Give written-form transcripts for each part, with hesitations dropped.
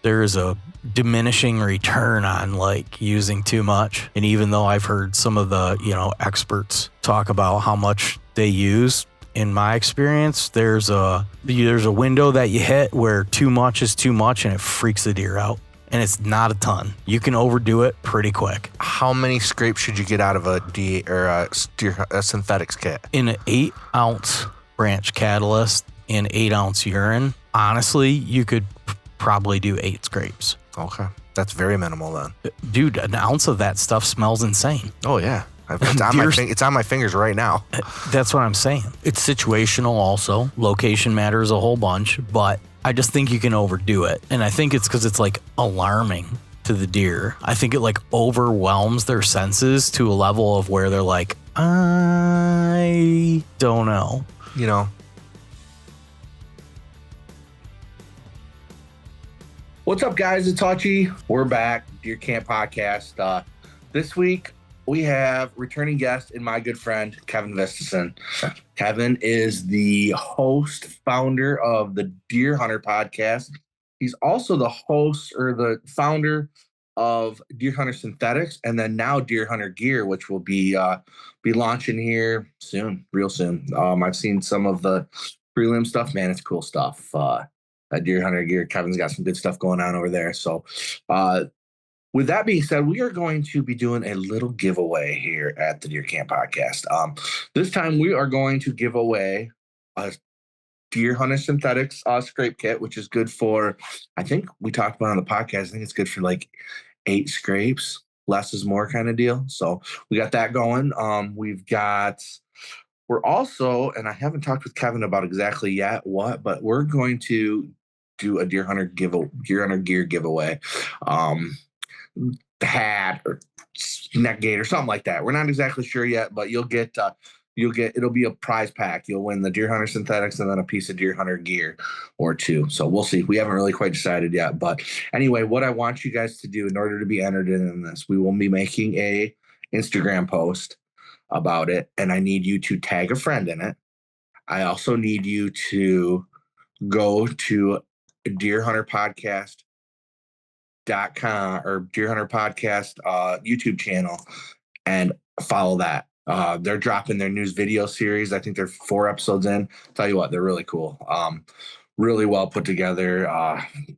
there's a diminishing return on like using too much. And even though I've heard some of the, experts talk about how much they use, in my experience, there's a window that you hit where too much is too much and it freaks the deer out. And it's not a ton. You can overdo it pretty quick. How many scrapes should you get out of a synthetics kit? In an 8-ounce branch catalyst and 8-ounce urine, honestly, you could probably do 8 scrapes. Okay. That's very minimal then. Dude, an ounce of that stuff smells insane. Oh, yeah. It's on my fingers right now. That's what I'm saying. It's situational also. Location matters a whole bunch, but I just think you can overdo it. And I think it's because it's like alarming to the deer. I think it like overwhelms their senses to a level of where they're like, I don't know. What's up, guys? It's Hachi. We're back, Deer Camp Podcast. This week, we have returning guest and my good friend, Kevin Vistisen. Kevin is the host, founder of the Deerhunter Podcast. He's also the host or the founder of Deerhunter Synthetics, and then now Deerhunter Gear, which will be launching here soon, real soon. I've seen some of the prelim stuff. Man, it's cool stuff. At Deerhunter Gear, Kevin's got some good stuff going on over there. So, with that being said, we are going to be doing a little giveaway here at the Deer Camp Podcast. This time we are going to give away a Deerhunter Synthetics scrape kit, which is good for, I think we talked about on the podcast, I think it's good for like 8 scrapes, less is more kind of deal. So we got that going. We're also, and I haven't talked with Kevin about exactly yet what, but we're going to do a Deerhunter Gear giveaway. Hat or neck gate or something like that. We're not exactly sure yet, but it'll be a prize pack. You'll win the Deerhunter Synthetics and then a piece of Deerhunter gear or 2. So we'll see. We haven't really quite decided yet, but anyway, what I want you guys to do in order to be entered in this, we will be making a Instagram post about it, and I need you to tag a friend in it. I also need you to go to deerhunterpodcast.com or Deerhunter Podcast YouTube channel and follow that. They're dropping their news video series. I think they're 4 episodes in. Tell you what, they're really cool. Really well put together.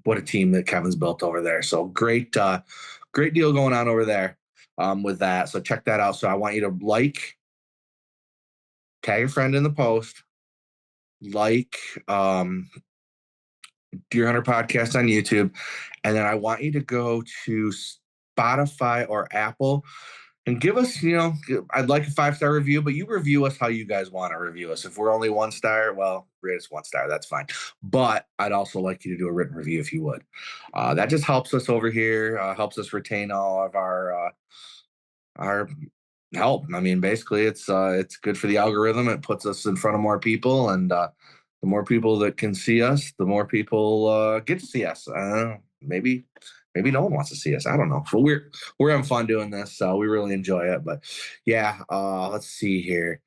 What a team that Kevin's built over there. So great deal going on over there with that. So check that out. So I want you to tag a friend in the post, Deerhunter Podcast on YouTube, and then I want you to go to Spotify or Apple and give us, I'd like a 5-star review, but you review us how you guys want to review us. If we're only 1 star, well, rate us 1 star. That's fine. But I'd also like you to do a written review if you would. That just helps us over here, helps us retain all of our help. I mean, basically, it's good for the algorithm. It puts us in front of more people, and the more people that can see us, the more people get to see us. Maybe no one wants to see us. I don't know. But we're having fun doing this, so we really enjoy it. But yeah, let's see here.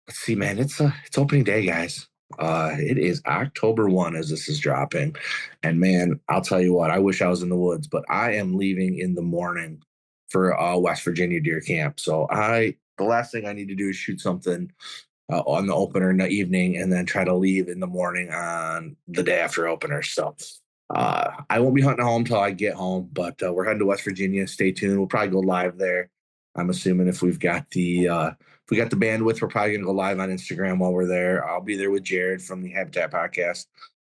Let's see, man. It's opening day, guys. It is October 1 as this is dropping, and man, I'll tell you what. I wish I was in the woods, but I am leaving in the morning for West Virginia deer camp. So the last thing I need to do is shoot something on the opener in the evening and then try to leave in the morning on the day after opener. So I won't be hunting home till I get home, but we're heading to West Virginia. Stay tuned. We'll probably go live there. I'm assuming if we've got the bandwidth, we're probably going to go live on Instagram while we're there. I'll be there with Jared from the Habitat Podcast.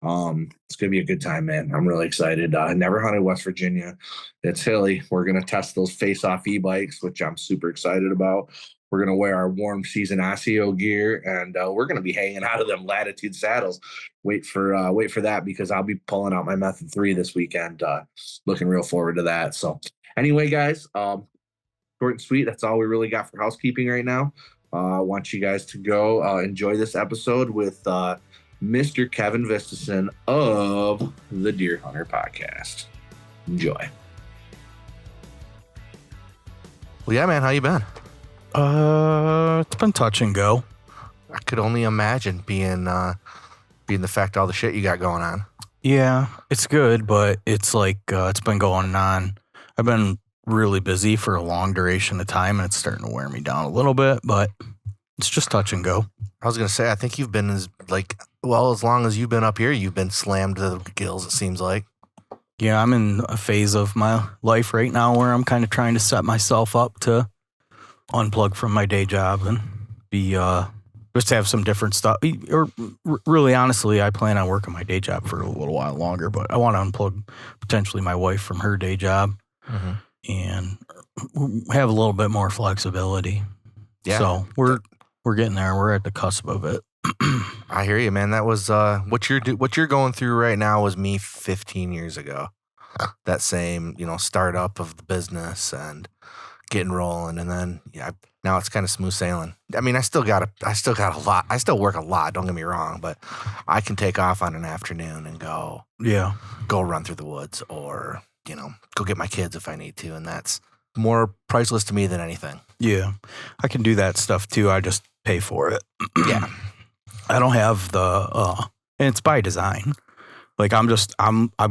It's going to be a good time, man. I'm really excited. Never hunted West Virginia. It's hilly. We're going to test those face-off e-bikes, which I'm super excited about. We're going to wear our warm season Osseo gear, and we're going to be hanging out of them Latitude saddles. Wait for that, because I'll be pulling out my Method 3 this weekend. Looking real forward to that. So anyway, guys, short and sweet. That's all we really got for housekeeping right now. I want you guys to go enjoy this episode with Mr. Kevin Vistisen of the Deerhunter Podcast. Enjoy. Well, yeah, man. How you been? It's been touch and go. I could only imagine being the fact all the shit you got going on. Yeah, it's good, but it's like it's been going on. I've been really busy for a long duration of time, and it's starting to wear me down a little bit, but it's just touch and go. I was going to say, I think you've been as long as you've been up here, you've been slammed to the gills, it seems like. Yeah, I'm in a phase of my life right now where I'm kind of trying to set myself up to unplug from my day job and be just have some different stuff. Or really, honestly, I plan on working my day job for a little while longer, but I want to unplug potentially my wife from her day job and have a little bit more flexibility. Yeah. So we're getting there. We're at the cusp of it. I hear you, man. That was what you're going through right now was me 15 years ago. That same, startup of the business and getting rolling, and then now it's kind of smooth sailing. I mean, I still got a lot. I still work a lot. Don't get me wrong, but I can take off on an afternoon and go run through the woods, or go get my kids if I need to, and that's more priceless to me than anything. Yeah, I can do that stuff too. I just pay for it. Yeah. I don't have and it's by design. Like I'm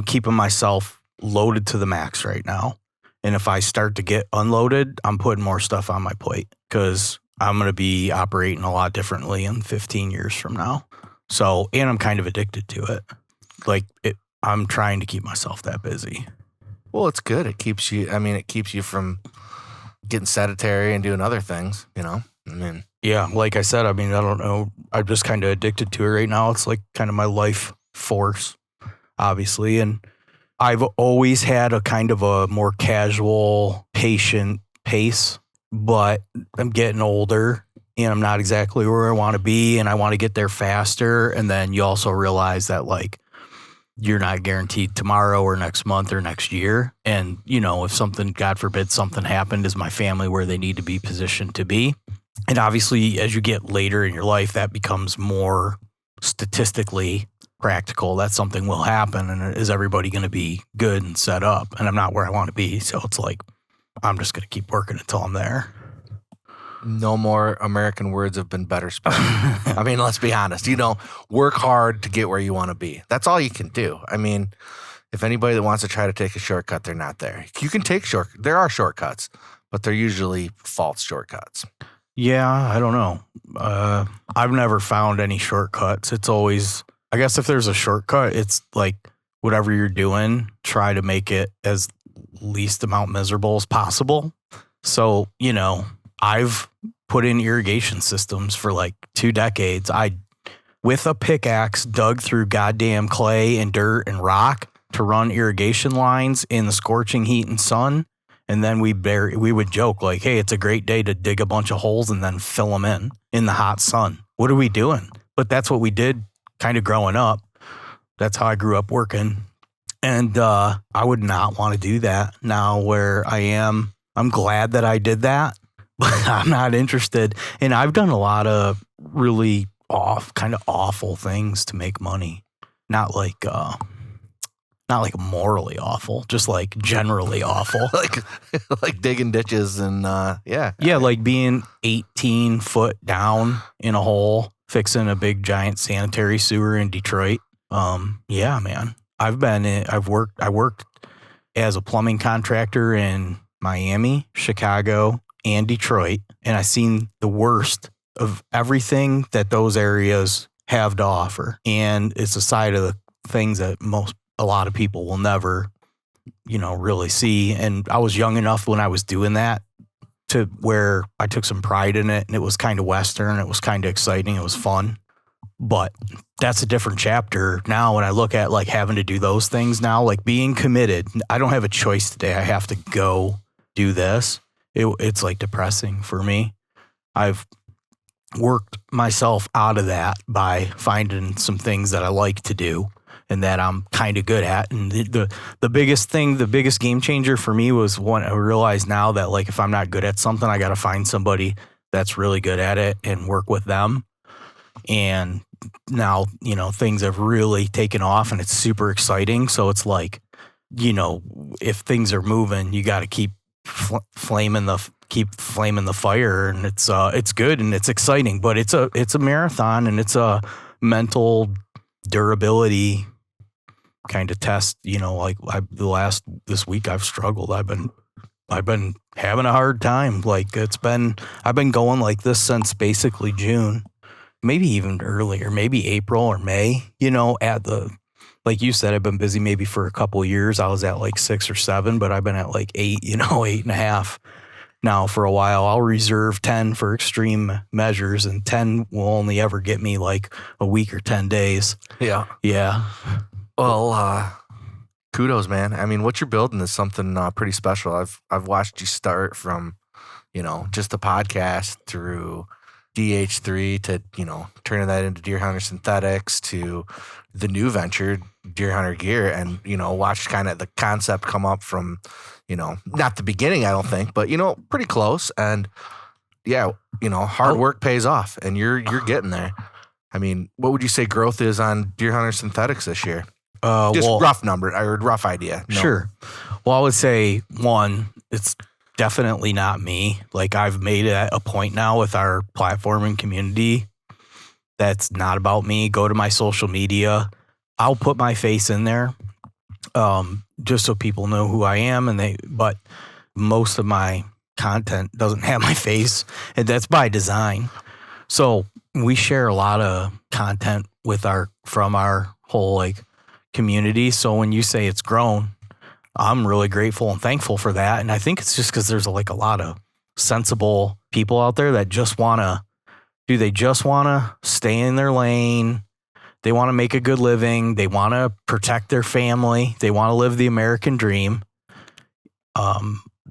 keeping myself loaded to the max right now. And if I start to get unloaded, I'm putting more stuff on my plate because I'm going to be operating a lot differently in 15 years from now. So, and I'm kind of addicted to it. I'm trying to keep myself that busy. Well, it's good. It keeps you from getting sedentary and doing other things, Yeah, like I said, I don't know. I'm just kind of addicted to it right now. It's like kind of my life force, obviously. And I've always had a kind of a more casual, patient pace, but I'm getting older and I'm not exactly where I want to be, and I want to get there faster. And then you also realize that you're not guaranteed tomorrow or next month or next year. And, if something, God forbid, something happened, is my family where they need to be positioned to be? And obviously, as you get later in your life, that becomes more statistically practical. That something will happen. And is everybody going to be good and set up? And I'm not where I want to be. So it's I'm just going to keep working until I'm there. No more American words have been better spoken. Let's be honest. Work hard to get where you want to be. That's all you can do. If anybody that wants to try to take a shortcut, they're not there. You can take there are shortcuts, but they're usually false shortcuts. Yeah, I don't know. I've never found any shortcuts. It's always, I guess if there's a shortcut, it's whatever you're doing, try to make it as least amount miserable as possible. So, I've put in irrigation systems for 2 decades. I, with a pickaxe, dug through goddamn clay and dirt and rock to run irrigation lines in the scorching heat and sun. And then we would joke hey, it's a great day to dig a bunch of holes and then fill them in the hot sun. What are we doing? But that's what we did kind of growing up. That's how I grew up working. And I would not want to do that now where I am. I'm glad that I did that, but I'm not interested. And I've done a lot of really kind of awful things to make money. Not morally awful, just generally awful. like digging ditches and yeah. Yeah, like being 18 foot down in a hole, fixing a big giant sanitary sewer in Detroit. Yeah, man. I worked as a plumbing contractor in Miami, Chicago, and Detroit, and I seen the worst of everything that those areas have to offer. And it's a side of the things that a lot of people will never, really see. And I was young enough when I was doing that to where I took some pride in it, and it was kind of Western. It was kind of exciting. It was fun. But that's a different chapter now when I look at having to do those things now, being committed. I don't have a choice today. I have to go do this. It's depressing for me. I've worked myself out of that by finding some things that I like to do and that I'm kind of good at. And the biggest game changer for me was when I realized now that if I'm not good at something, I got to find somebody that's really good at it and work with them. And now, things have really taken off and it's super exciting. So it's if things are moving, you got to keep flaming the fire, and it's good and it's exciting, but it's a marathon, and it's a mental durability kind of test, like this week I've struggled. I've been having a hard time. Like I've been going like this since basically June, maybe even earlier, maybe April or May, like you said, I've been busy maybe for a couple of years. I was at like 6 or 7, but I've been at like 8, 8.5 now for a while. I'll reserve 10 for extreme measures, and 10 will only ever get me like a week or 10 days. Yeah. Yeah. Well, kudos, man. I mean, what you're building is something pretty special. I've watched you start from, just the podcast through DH3 to, turning that into Deerhunter Synthetics to the new venture, Deerhunter Gear, and, watched kind of the concept come up from, not the beginning, I don't think, but, pretty close. And yeah, hard work pays off, and you're getting there. I mean, what would you say growth is on Deerhunter Synthetics this year? Rough number or rough idea. No. Sure. Well, I would say it's definitely not me. Like I've made it a point now with our platform and community. That's not about me. Go to my social media. I'll put my face in there, just so people know who I am. But most of my content doesn't have my face, and that's by design. So we share a lot of content from our whole like community. So when you say it's grown, I'm really grateful and thankful for that. And I think it's just because there's like a lot of sensible people out there that just want to stay in their lane. They want to make a good living. They want to protect their family. They want to live the American dream.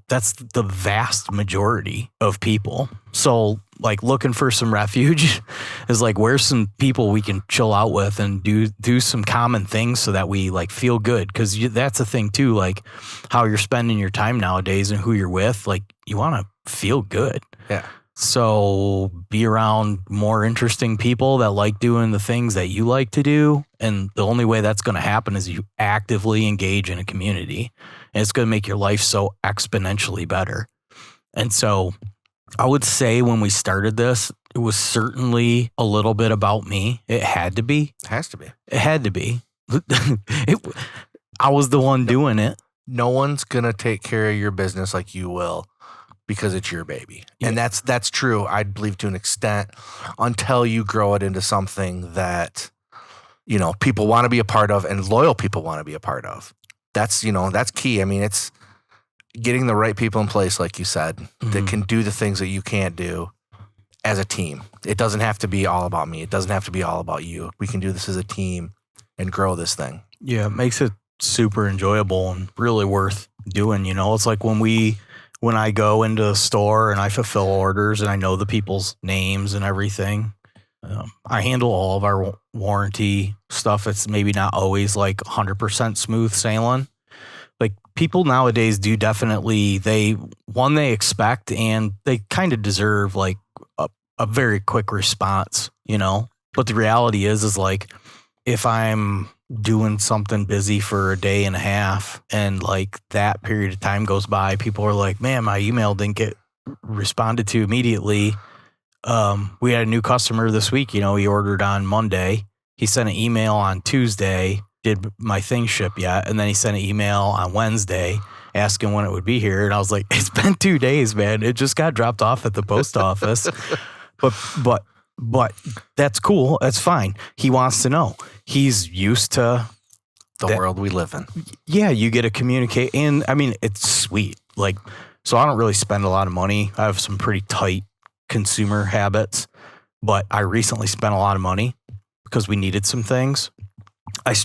That's the vast majority of people. So like looking for some refuge is like, where's some people we can chill out with and do some common things so that we like feel good. Cause that's the thing too, like how you're spending your time nowadays and who you're with, like you want to feel good. Yeah. So be around more interesting people that like doing the things that you like to do. And the only way that's going to happen is you actively engage in a community, and it's going to make your life so exponentially better. And so I would say when we started this, it was certainly a little bit about me. It had to be. It has to be. It had to be. I was the one doing it. No one's going to take care of your business like you will, because it's your baby. Yeah. And that's true, I believe, to an extent, until you grow it into something that, people want to be a part of and loyal people want to be a part of. That's key. I mean, it's getting the right people in place, like you said, that can do the things that you can't do as a team. It doesn't have to be all about me. It doesn't have to be all about you. We can do this as a team and grow this thing. Yeah, it makes it super enjoyable and really worth doing. It's like when I go into a store and I fulfill orders and I know the people's names and everything. I handle all of our warranty stuff. It's maybe not always like 100% smooth sailing. Like people nowadays do definitely, they expect and they kind of deserve like a very quick response, But the reality is like if I'm doing something busy for a day and a half and like that period of time goes by, people are like, man, my email didn't get responded to immediately. We had a new customer this week, he ordered on Monday. He sent an email on Tuesday, did my thing ship yet? And then he sent an email on Wednesday asking when it would be here. And I was like, it's been 2 days, man. It just got dropped off at the post office. But that's cool. That's fine. He wants to know. He's used to the world we live in. Yeah, you get to communicate. And I mean, it's sweet. Like, so I don't really spend a lot of money. I have some pretty tight consumer habits, but I recently spent a lot of money because we needed some things. I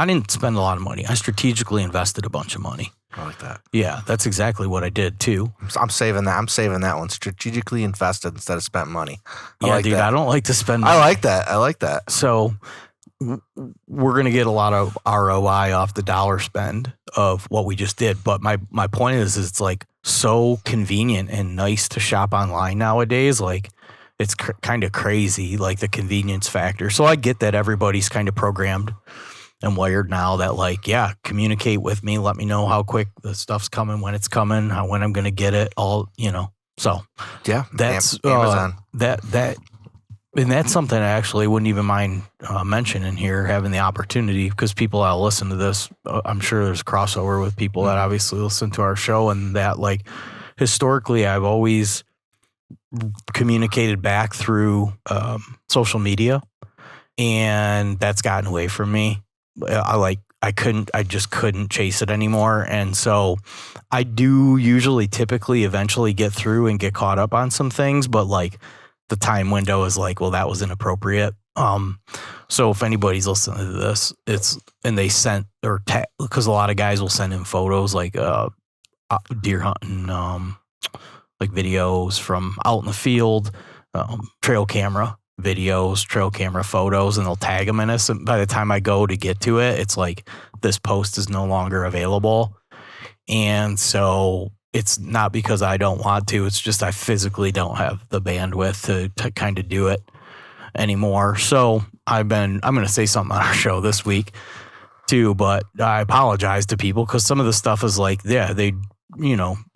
didn't spend a lot of money. I strategically invested a bunch of money. I like that. Yeah, that's exactly what I did too. I'm saving that. I'm saving that one. Strategically invested instead of spent money. Dude, I don't like to spend money. I like that. So we're going to get a lot of ROI off the dollar spend of what we just did. But my point is it's like so convenient and nice to shop online nowadays. Like it's kind of crazy, like the convenience factor. So I get that everybody's kind of programmed and wired now that like, yeah, communicate with me. Let me know how quick the stuff's coming, when it's coming, when I'm going to get it all, So yeah, that's Amazon. That And that's something I actually wouldn't even mind mentioning here, having the opportunity, because people that listen to this, I'm sure there's crossover with people that obviously listen to our show, and that like historically I've always communicated back through social media, and that's gotten away from me. I just couldn't chase it anymore. And so I do typically eventually get through and get caught up on some things, but like the time window is like, well, that was inappropriate. So if anybody's listening to this, and they sent because a lot of guys will send in photos like deer hunting, like videos from out in the field, trail camera videos, trail camera photos, and they'll tag them in us. And by the time I go to get to it, it's like this post is no longer available. And so it's not because I don't want to, it's just I physically don't have the bandwidth to kind of do it anymore. So I'm going to say something on our show this week too, but I apologize to people because some of the stuff is like, yeah, they,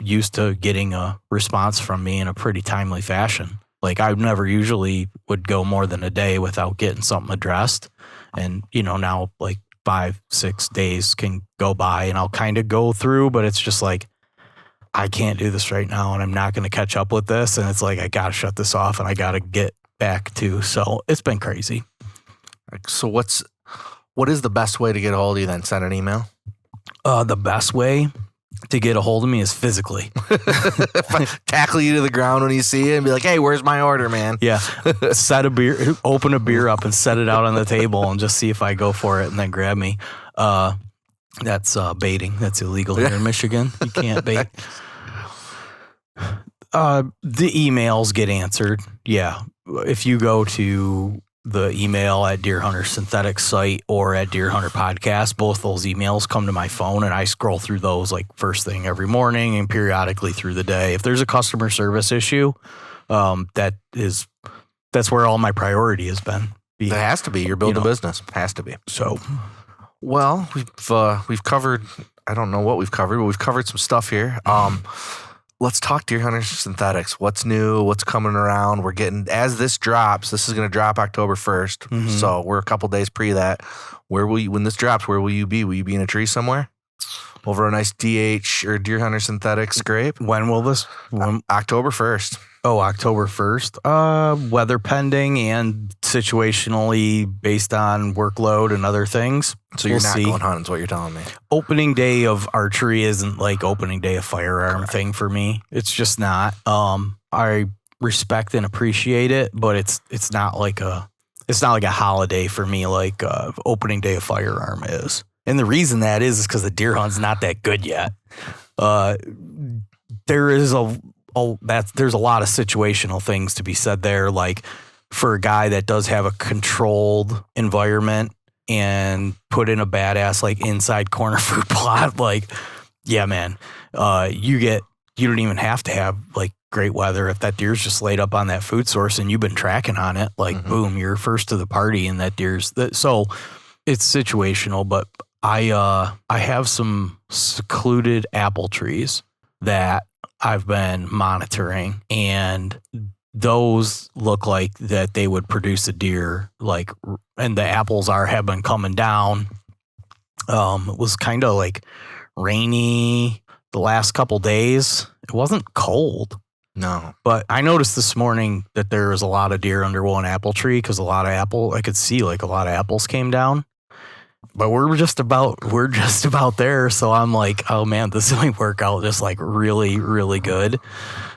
used to getting a response from me in a pretty timely fashion. Like I never usually would go more than a day without getting something addressed. And, now like 5-6 days can go by and I'll kind of go through, but it's just like, I can't do this right now and I'm not going to catch up with this. And it's like, I got to shut this off and I got to get back to. So it's been crazy. So what is the best way to get a hold of you then? Send an email? The best way to get a hold of me is physically. Tackle you to the ground when you see it and be like, hey, where's my order, man? Yeah. Open a beer up and set it out on the table and just see if I go for it and then grab me. That's baiting. That's illegal here in Michigan. You can't bait. The emails get answered. Yeah. If you go to the email at Deerhunter Synthetic site or at Deerhunter Podcast, both those emails come to my phone and I scroll through those like first thing every morning and periodically through the day. If there's a customer service issue, that's where all my priority has been. It has to be. You're building a business. It has to be. So, well, we've covered, I don't know what we've covered, but we've covered some stuff here. Let's talk Deerhunter Synthetics. What's new? What's coming around? We're getting, as this drops, this is going to drop October 1st. Mm-hmm. So we're a couple days pre that. When this drops, where will you be? Will you be in a tree somewhere? Over a nice DH or Deerhunter Synthetic scrape? When will this? October 1st. Oh, October 1st. Weather pending and situationally based on workload and other things. So you're not going hunting is what you're telling me. Opening day of archery isn't like opening day of firearm thing for me. It's just not. I respect and appreciate it, but it's not like a holiday for me like opening day of firearm is. And the reason that is because the deer hunt's not that good yet. There's a lot of situational things to be said there. Like for a guy that does have a controlled environment and put in a badass like inside corner food plot, like, yeah, man, you don't even have to have like great weather. If that deer's just laid up on that food source and you've been tracking on it, like boom, you're first to the party and that deer's so it's situational. But I have some secluded apple trees that I've been monitoring, and those look like that they would produce a deer, like, and the apples have been coming down. It was kind of like rainy the last couple days. It wasn't cold. No. But I noticed this morning that there was a lot of deer under one apple tree because I could see like a lot of apples came down. But we're just about there. So I'm like, oh man, this might work out just like really, really good.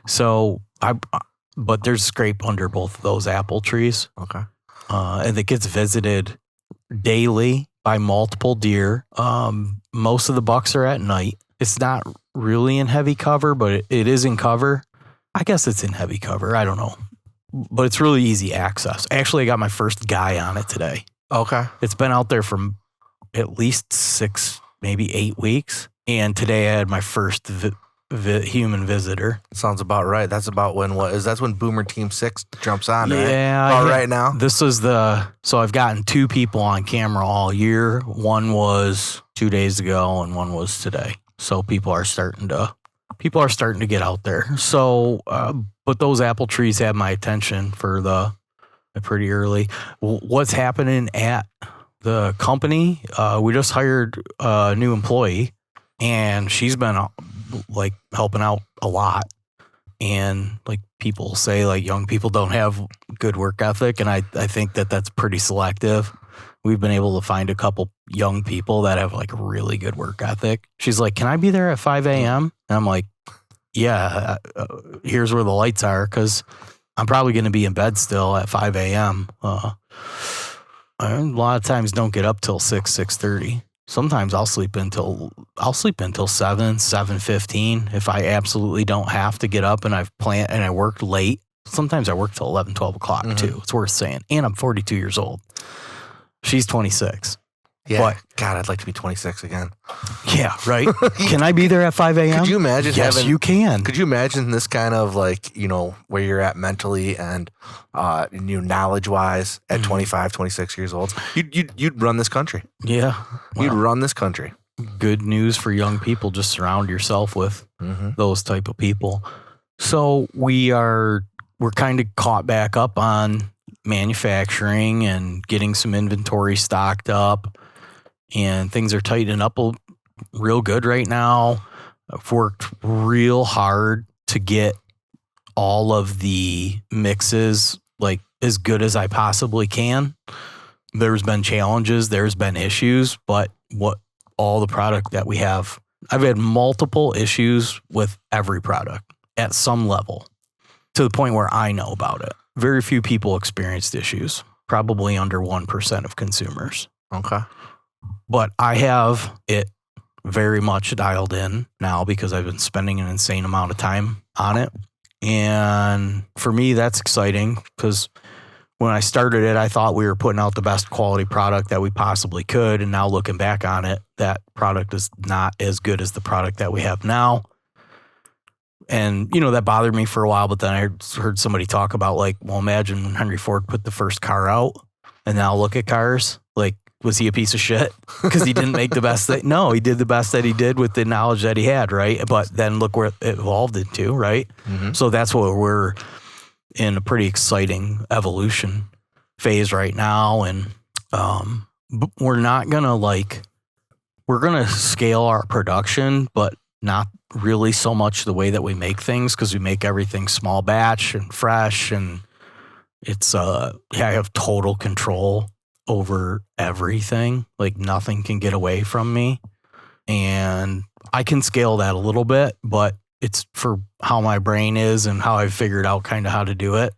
So but there's scrape under both of those apple trees. Okay. And it gets visited daily by multiple deer. Most of the bucks are at night. It's not really in heavy cover, but it is in cover. I guess it's in heavy cover. I don't know. But it's really easy access. Actually, I got my first guy on it today. Okay. It's been out there for at least 6, maybe 8 weeks. And today I had my first human visitor. Sounds about right. That's about that's when Boomer Team 6 jumps on, right? Yeah. Right now? So I've gotten 2 people on camera all year. One was 2 days ago and one was today. So people are starting to get out there. So, but those apple trees have my attention for the pretty early. What's happening at the company? We just hired a new employee, and she's been like helping out a lot. And like people say, like young people don't have good work ethic, and I think that that's pretty selective. We've been able to find a couple young people that have like really good work ethic. She's like, "Can I be there at 5 a.m.?" And I'm like, "Yeah, here's where the lights are, because I'm probably going to be in bed still at 5 a.m. A lot of times don't get up till 6:30. Sometimes I'll sleep until 7:15 if I absolutely don't have to get up and I've planned and I worked late. Sometimes I work till 11, 12 o'clock too. It's worth saying. And I'm 42 years old. She's 26. Yeah. But, God, I'd like to be 26 again. Yeah, right. Can I be there at 5 a.m.? Could you imagine Yes, you can. Could you imagine this kind of like, you know, where you're at mentally and knowledge wise at 25, 26 years old? You'd run this country. Yeah. Well, You'd run this country. Good news for young people. Just surround yourself with those type of people. So we're kind of caught back up on manufacturing and getting some inventory stocked up, and things are tightening up real good right now. I've worked real hard to get all of the mixes like as good as I possibly can. There's been challenges, there's been issues, but all the product that we have, I've had multiple issues with every product at some level, to the point where I know about it. Very few people experienced issues, probably under 1% of consumers. Okay. But I have it very much dialed in now because I've been spending an insane amount of time on it. And for me, that's exciting because when I started it, I thought we were putting out the best quality product that we possibly could. And now looking back on it, that product is not as good as the product that we have now. And, you know, that bothered me for a while, but then I heard somebody talk about like, well, imagine when Henry Ford put the first car out and now look at cars. Like, was he a piece of shit because he didn't make the best thing? No, he did the best that he did with the knowledge that he had, right? But then look where it evolved into, right? So that's what we're in, a pretty exciting evolution phase right now. And we're not going to we're going to scale our production, but not really so much the way that we make things, because we make everything small batch and fresh, and it's I have total control over everything. Like nothing can get away from me, and I can scale that a little bit, but it's for how my brain is and how I've figured out kind of how to do it.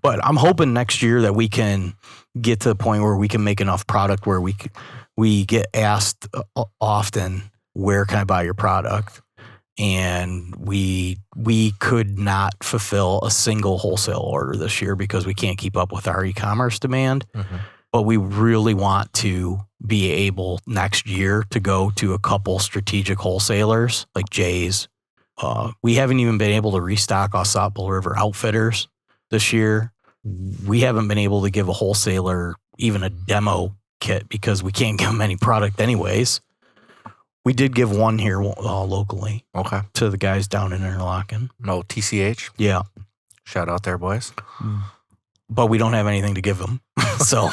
But I'm hoping next year that we can get to the point where we can make enough product where we get asked often, where can I buy your product? And we could not fulfill a single wholesale order this year because we can't keep up with our e-commerce demand. But we really want to be able next year to go to a couple strategic wholesalers like Jay's. We haven't even been able to restock Ossabaw River Outfitters this year. We haven't been able to give a wholesaler even a demo kit because we can't give them any product anyways. We did give one here locally. Okay. To the guys down in Interlaken. No, TCH? Yeah. Shout out there, boys. But we don't have anything to give them. So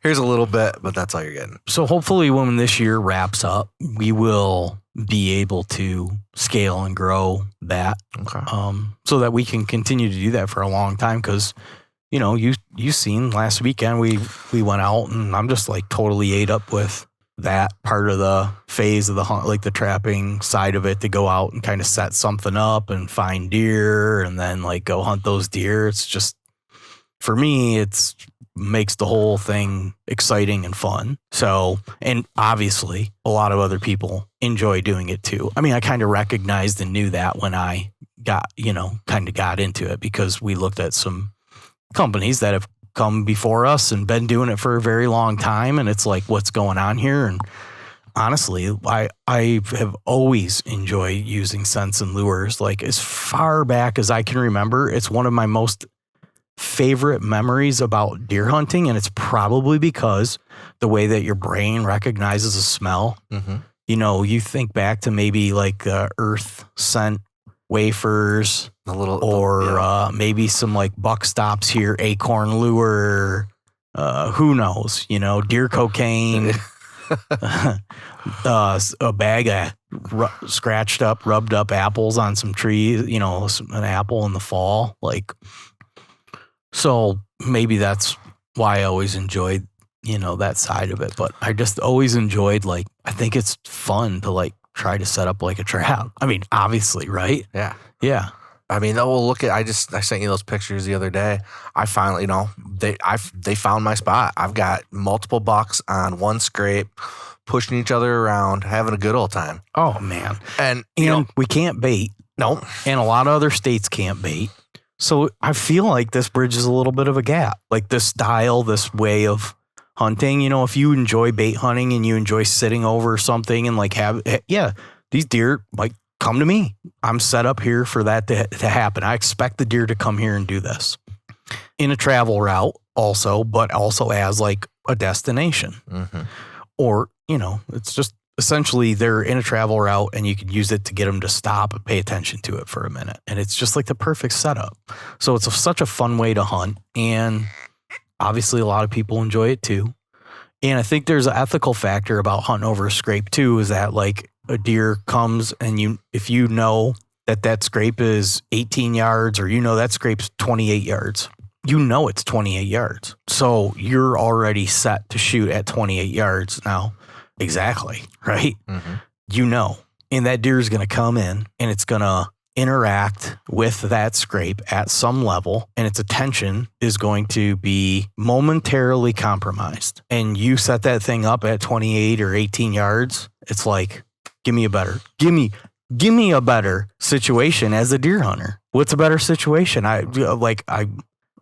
here's a little bit, but that's all you're getting. So hopefully when this year wraps up, we will be able to scale and grow that. Okay. So that we can continue to do that for a long time. Because, you know, you seen last weekend we went out and I'm just like totally ate up with that part of the phase of the hunt, like the trapping side of it, to go out and kind of set something up and find deer and then like go hunt those deer. It's just, for me, it's makes the whole thing exciting and fun. So, and obviously a lot of other people enjoy doing it too. I mean, I kind of recognized and knew that when I got into it, because we looked at some companies that have come before us and been doing it for a very long time. And it's like, what's going on here? And honestly, I have always enjoyed using scents and lures. Like as far back as I can remember, it's one of my most favorite memories about deer hunting. And it's probably because the way that your brain recognizes a smell. You know, you think back to maybe like earth scent wafers or maybe some like buck stops here, acorn lure, who knows, deer cocaine, a bag of scratched up, rubbed up apples on some trees, an apple in the fall. So maybe that's why I always enjoyed, that side of it. But I just always enjoyed, I think it's fun to try to set up a trap. I mean, obviously, right? Yeah. Yeah. I mean, we'll look at. I sent you those pictures the other day. I finally, they found my spot. I've got multiple bucks on one scrape, pushing each other around, having a good old time. Oh man! And we can't bait. No, and a lot of other states can't bait. So I feel like this bridges a little bit of a gap. This style, this way of hunting. If you enjoy bait hunting and you enjoy sitting over something and these deer come to me. I'm set up here for that to happen. I expect the deer to come here and do this in a travel route also, but also as a destination. Mm-hmm. Or, it's just essentially they're in a travel route and you can use it to get them to stop and pay attention to it for a minute. And it's just the perfect setup. So it's such a fun way to hunt. And obviously a lot of people enjoy it too. And I think there's an ethical factor about hunting over a scrape too, is that a deer comes and if you know that scrape is 18 yards or that scrape's 28 yards, it's 28 yards. So you're already set to shoot at 28 yards now. Exactly. Right. Mm-hmm. And that deer is going to come in and it's going to interact with that scrape at some level, and its attention is going to be momentarily compromised. And you set that thing up at 28 or 18 yards. It's give me a better situation as a deer hunter. What's a better situation?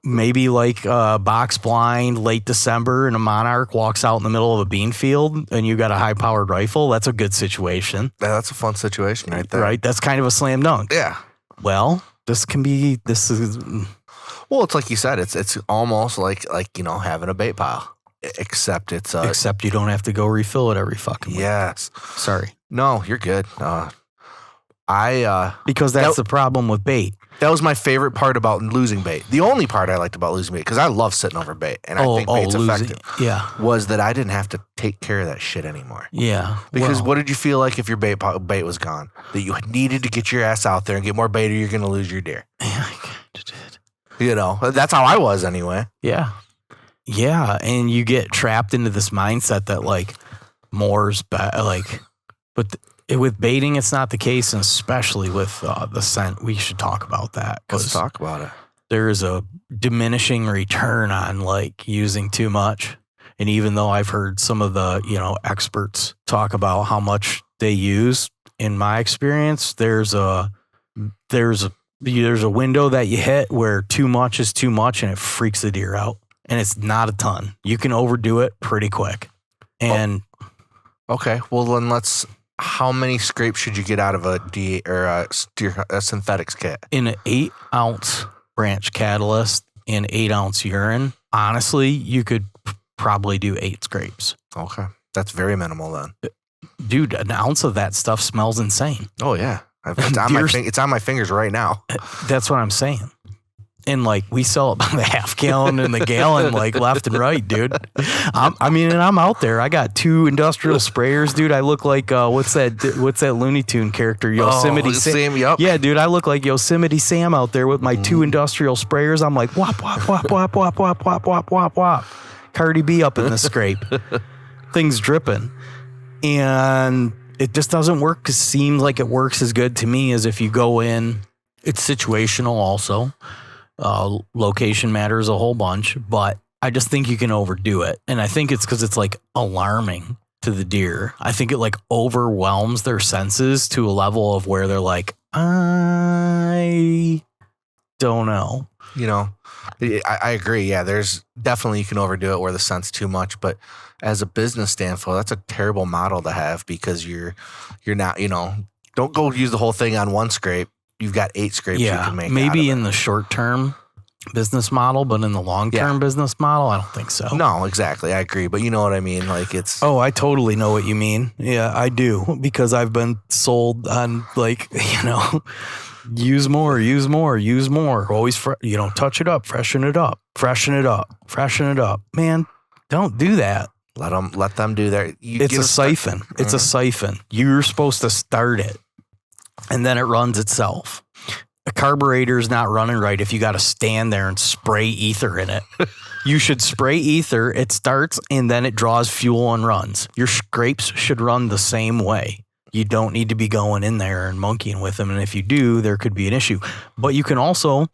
Maybe box blind, late December, and a monarch walks out in the middle of a bean field and you got a high powered rifle. That's a good situation. Yeah, that's a fun situation right there. Right. That's kind of a slam dunk. Yeah. Well, well, it's like you said, it's almost like having a bait pile. Except except you don't have to go refill it every fucking week. Yes. Sorry. No, you're good. Because that's the problem with bait. That was my favorite part about losing bait. The only part I liked about losing bait, because I love sitting over bait, and I think bait's effective. Yeah. Was that I didn't have to take care of that shit anymore. Yeah. Because what did you feel like if your bait was gone? That you needed to get your ass out there and get more bait, or you're going to lose your deer. Yeah, I kind of did. That's how I was anyway. Yeah. Yeah, and you get trapped into this mindset that more's bad. But with baiting, it's not the case, and especially with the scent. We should talk about that. Let's talk about it. There is a diminishing return on using too much, and even though I've heard some of the experts talk about how much they use, in my experience, there's a window that you hit where too much is too much, and it freaks the deer out. And it's not a ton. You can overdo it pretty quick. And okay, well then how many scrapes should you get out of a synthetics kit? In an 8-ounce branch catalyst and 8-ounce urine, honestly, you could probably do 8 scrapes. Okay, that's very minimal then. Dude, an ounce of that stuff smells insane. Oh yeah, it's on my fingers right now. That's what I'm saying. And we sell it by the half gallon and the gallon, left and right, dude. I'm out there. I got 2 industrial sprayers, dude. I look like what's that Looney Tune character, Yosemite Sam? Yep. Yeah, dude. I look like Yosemite Sam out there with my 2 industrial sprayers. I'm like whop whop whop whop whop whop whop whop whop whop. Cardi B up in the scrape, things dripping, and it just doesn't work. Cause it seems like it works as good to me as if you go in. It's situational also. Location matters a whole bunch, but I just think you can overdo it. And I think it's because it's alarming to the deer. I think it overwhelms their senses to a level of where they're I don't know. I agree. Yeah, there's definitely, you can overdo it where the scent's too much, but as a business standpoint, that's a terrible model to have because you're not, don't go use the whole thing on one scrape. You've got 8 scrapes you can make. Maybe in the short term, business model, but in the long-term business model, I don't think so. No, exactly. I agree. But you know what I mean? Like it's. Oh, I totally know what you mean. Yeah, I do. Because I've been sold on use more. Always, touch it up, freshen it up. Man, don't do that. Let them do their. It's a siphon. It's a siphon. You're supposed to start it, and then it runs itself. A carburetor is not running right if you got to stand there and spray ether in it. You should spray ether. It starts and then it draws fuel and runs. Your scrapes should run the same way. You don't need to be going in there and monkeying with them. And if you do, there could be an issue. But you can also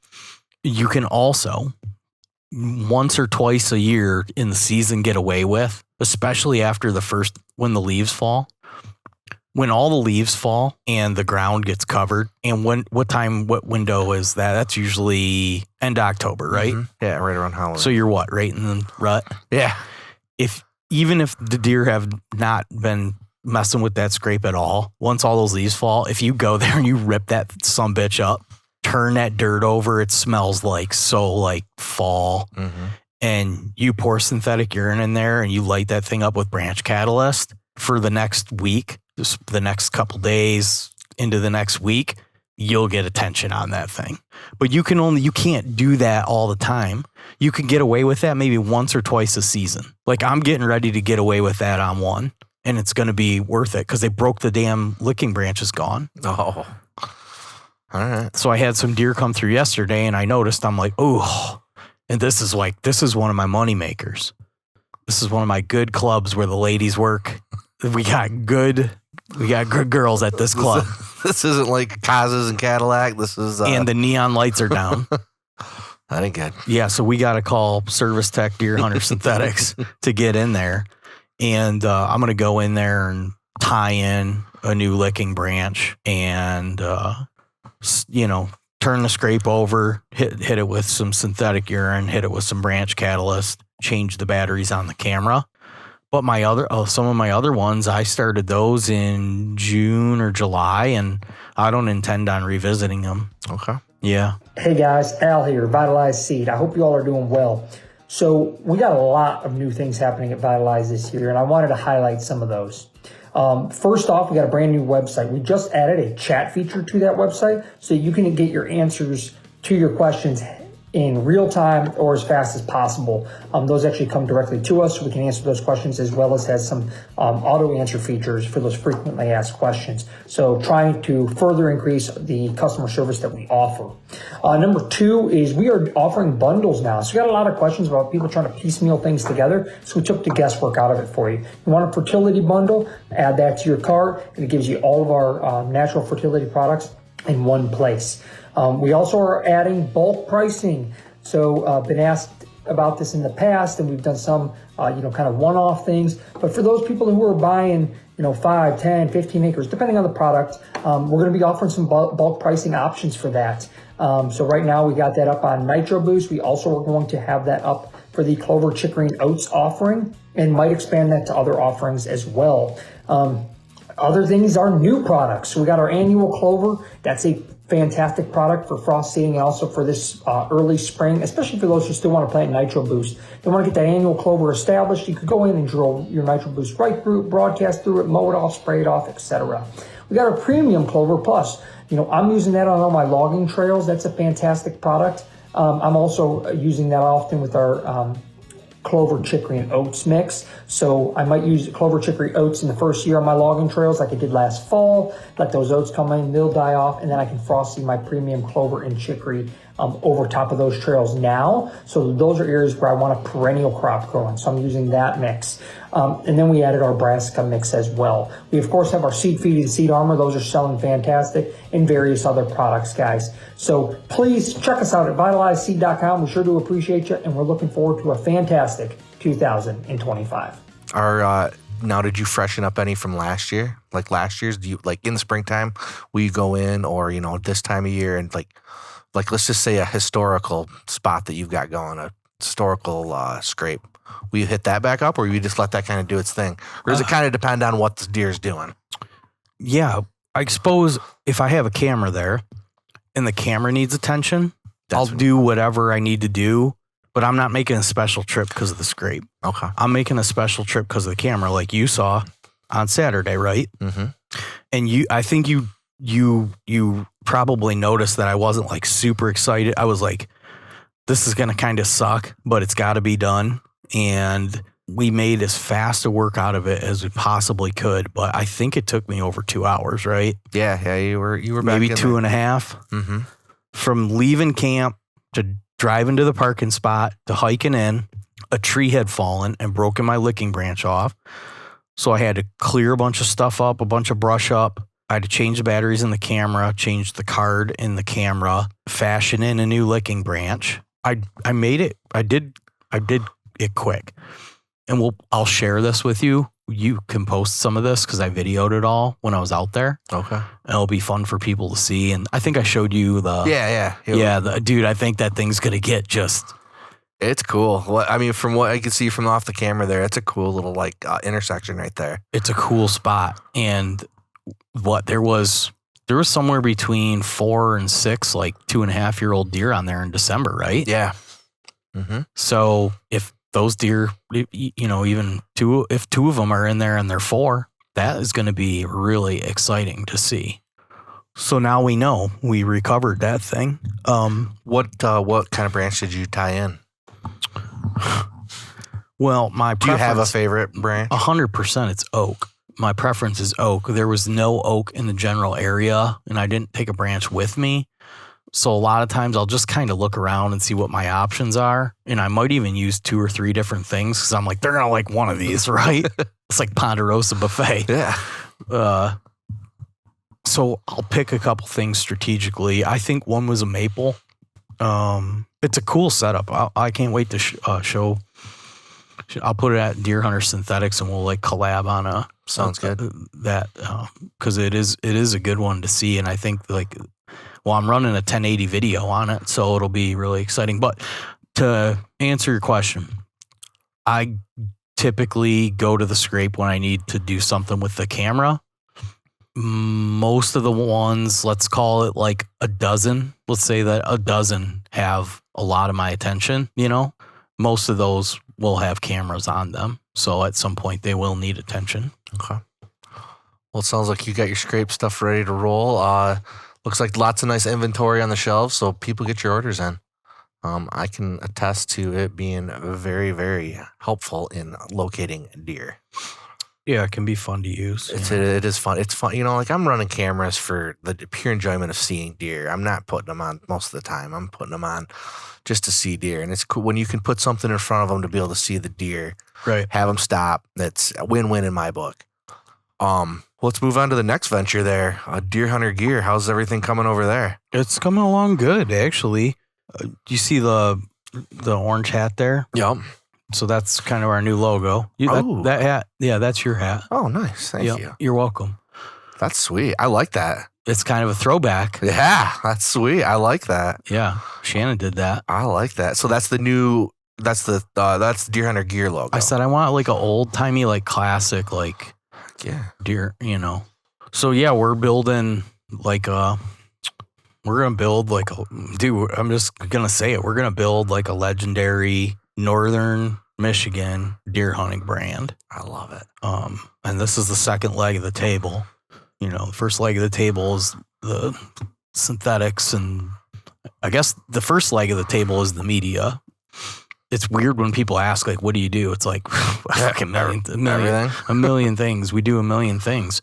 once or twice a year in the season get away with, especially after when the leaves fall. When all the leaves fall and the ground gets covered, and what window is that? That's usually end of October, right? Mm-hmm. Yeah, right around Halloween. So you're right in the rut? Yeah. Even if the deer have not been messing with that scrape at all, once all those leaves fall, if you go there and you rip that sumbitch up, turn that dirt over, it smells like fall. Mm-hmm. And you pour synthetic urine in there and you light that thing up with branch catalyst for the next week, the next couple days into the next week, you'll get attention on that thing. But you can't do that all the time. You can get away with that maybe once or twice a season. Like I'm getting ready to get away with that on one, and it's going to be worth it because they broke the damn licking branches gone. Oh, all right. So I had some deer come through yesterday, and I noticed, I'm like, oh, and this is one of my money makers. This is one of my good clubs where the ladies work. We got good girls at this club. This isn't like Cazas and Cadillac. This is and the neon lights are down. That ain't good. Yeah, so we got to call Service Tech Deerhunter Synthetics to get in there, and I'm gonna go in there and tie in a new licking branch and turn the scrape over, hit it with some synthetic urine, hit it with some branch catalyst, change the batteries on the camera. But some of my other ones, I started those in June or July, and I don't intend on revisiting them. Okay. Yeah. Hey guys, Al here, Vitalize Seed. I hope you all are doing well. So we got a lot of new things happening at Vitalize this year, and I wanted to highlight some of those. First off, we got a brand new website. We just added a chat feature to that website so you can get your answers to your questions in real time or as fast as possible. Those actually come directly to us so we can answer those questions, as well as has some auto answer features for those frequently asked questions. So trying to further increase the customer service that we offer. Number two is we are offering bundles now. So we got a lot of questions about people trying to piecemeal things together. So we took the guesswork out of it for you. You want a fertility bundle, add that to your cart, and it gives you all of our natural fertility products in one place. We also are adding bulk pricing. So been asked about this in the past, and we've done some, kind of one-off things. But for those people who are buying, 5, 10, 15 acres, depending on the product, we're going to be offering some bulk pricing options for that. So right now we got that up on Nitro Boost. We also are going to have that up for the Clover, Chicory, and Oats offering, and might expand that to other offerings as well. Other things are new products. So we got our annual Clover. That's a fantastic product for frost seeding and also for this early spring, especially for those who still want to plant Nitro Boost. They want to get that annual Clover established. You could go in and drill your Nitro Boost right through it, broadcast through it, mow it off, spray it off, etc. We got our Premium Clover Plus. I'm using that on all my logging trails. That's a fantastic product. I'm also using that often with our Clover, Chicory, and Oats mix. So I might use Clover, Chicory, Oats in the first year on my logging trails like I did last fall. Let those oats come in, they'll die off, and then I can frost seed my premium Clover and Chicory over top of those trails now. So those are areas where I want a perennial crop growing. So I'm using that mix. And then we added our brassica mix as well. We, of course, have our seed feed and seed armor. Those are selling fantastic, and various other products, guys. So please check us out at vitalizeseed.com. We sure do appreciate you, and we're looking forward to a fantastic 2025. Now, did you freshen up any from last year? Like last year's, do you, like in the springtime, will you go in, or, this time of year and like let's just say a historical spot that you've got going, a historical scrape. Will you hit that back up, or will you just let that kind of do its thing? Or does it kind of depend on what the deer's doing? Yeah, I suppose if I have a camera there and the camera needs attention, I'll do whatever I need to do, but I'm not making a special trip because of the scrape. Okay. I'm making a special trip because of the camera, like you saw on Saturday, right? Mm-hmm. And I think you probably noticed that I wasn't like super excited. I was like, this is going to kind of suck, but it's got to be done. And we made as fast a work out of it as we possibly could. But I think it took me over 2 hours, right? Yeah. You were back maybe in 2.5. Mm-hmm. From leaving camp to driving to the parking spot to hiking in, a tree had fallen and broken my licking branch off. So I had to clear a bunch of stuff up, a bunch of brush up. I had to change the batteries in the camera, change the card in the camera, fashion in a new licking branch. I made it. I did it quick. And I'll share this with you. You can post some of this because I videoed it all when I was out there. Okay. And it'll be fun for people to see. And I think I showed you the... Yeah. Dude, I think that thing's going to get just... It's cool. I mean, from what I could see from off the camera there, it's a cool little intersection right there. It's a cool spot. And there was somewhere between 4 and 6, like 2.5-year-old deer on there in December, right? Yeah. Mm-hmm. So if those deer, even if 2 of them are in there and they're 4, that is going to be really exciting to see. So now we know we recovered that thing. What kind of branch did you tie in? Well, do you have a favorite branch? 100% it's oak. My preference is oak. There was no oak in the general area, and I didn't take a branch with me. So a lot of times I'll just kind of look around and see what my options are. And I might even use 2 or 3 different things because I'm like, they're going to like one of these, right? It's like Ponderosa Buffet. Yeah. So I'll pick a couple things strategically. I think one was a maple. It's a cool setup. I can't wait to show. I'll put it at Deerhunter Synthetics and we'll like collab on sounds good. That because it is a good one to see. And I think I'm running a 1080 video on it, so it'll be really exciting. But to answer your question, I typically go to the scrape when I need to do something with the camera. Most of the ones, let's call it like a dozen. Let's say that a dozen have a lot of my attention, Most of those will have cameras on them. So at some point they will need attention. Okay. Well, it sounds like you got your scrape stuff ready to roll. Looks like lots of nice inventory on the shelves, so people get your orders in. I can attest to it being very, very helpful in locating deer. Yeah, it can be fun to use. It is fun. It's fun. I'm running cameras for the pure enjoyment of seeing deer. I'm not putting them on most of the time. I'm putting them on just to see deer. And it's cool when you can put something in front of them to be able to see the deer. Right. Have them stop. That's a win-win in my book. Let's move on to the next venture there. Deerhunter Gear. How's everything coming over there? It's coming along good, actually. Do you see the orange hat there? Yep. So that's kind of our new logo. That hat, yeah, that's your hat. Oh, nice. Thank you. You're welcome. That's sweet. I like that. It's kind of a throwback. Yeah, that's sweet. I like that. Yeah, Shannon did that. I like that. So that's the Deerhunter Gear logo. I said I want like an old timey, like classic, like deer, So yeah, we're building like I'm just gonna say it. We're gonna build like a legendary Northern Michigan deer hunting brand. I love it. And this is the second leg of the table. The first leg of the table is the synthetics, and I guess the first leg of the table is the media. It's weird when people ask, like, what do you do? It's like a million things. We do a million things.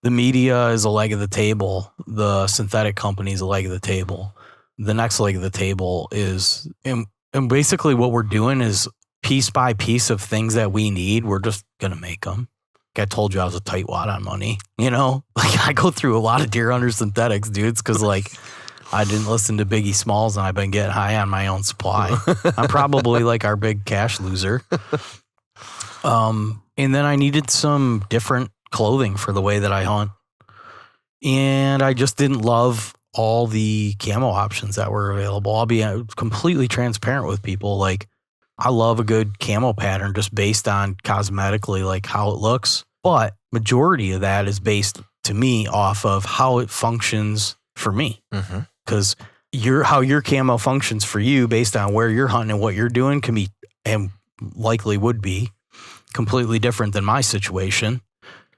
The media is a leg of the table. The synthetic company is a leg of the table. The next leg of the table is, and basically what we're doing is piece by piece of things that we need. We're just going to make them. Like I told you, I was a tightwad on money, like I go through a lot of Deerhunter synthetics, dudes. Cause like I didn't listen to Biggie Smalls and I've been getting high on my own supply. I'm probably like our big cash loser. And then I needed some different clothing for the way that I hunt. And I just didn't love all the camo options that were available. I'll be completely transparent with people. Like I love a good camo pattern just based on cosmetically, like how it looks. But majority of that is based to me off of how it functions for me. Because how your camo functions for you based on where you're hunting and what you're doing can be, and likely would be, completely different than my situation.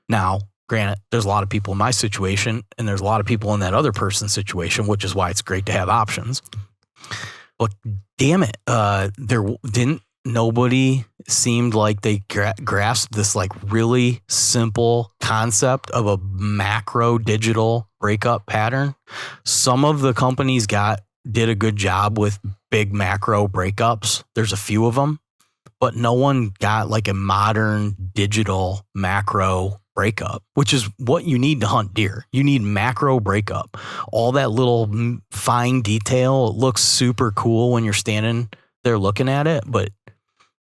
Now, granted, there's a lot of people in my situation and there's a lot of people in that other person's situation, which is why it's great to have options. But damn it, nobody seemed like they grasped this like really simple concept of a macro digital breakup pattern. Some of the companies did a good job with big macro breakups. There's a few of them, but no one got like a modern digital macro breakup, which is what you need to hunt deer. You need macro breakup. All that little fine detail looks super cool when you're standing there looking at it, but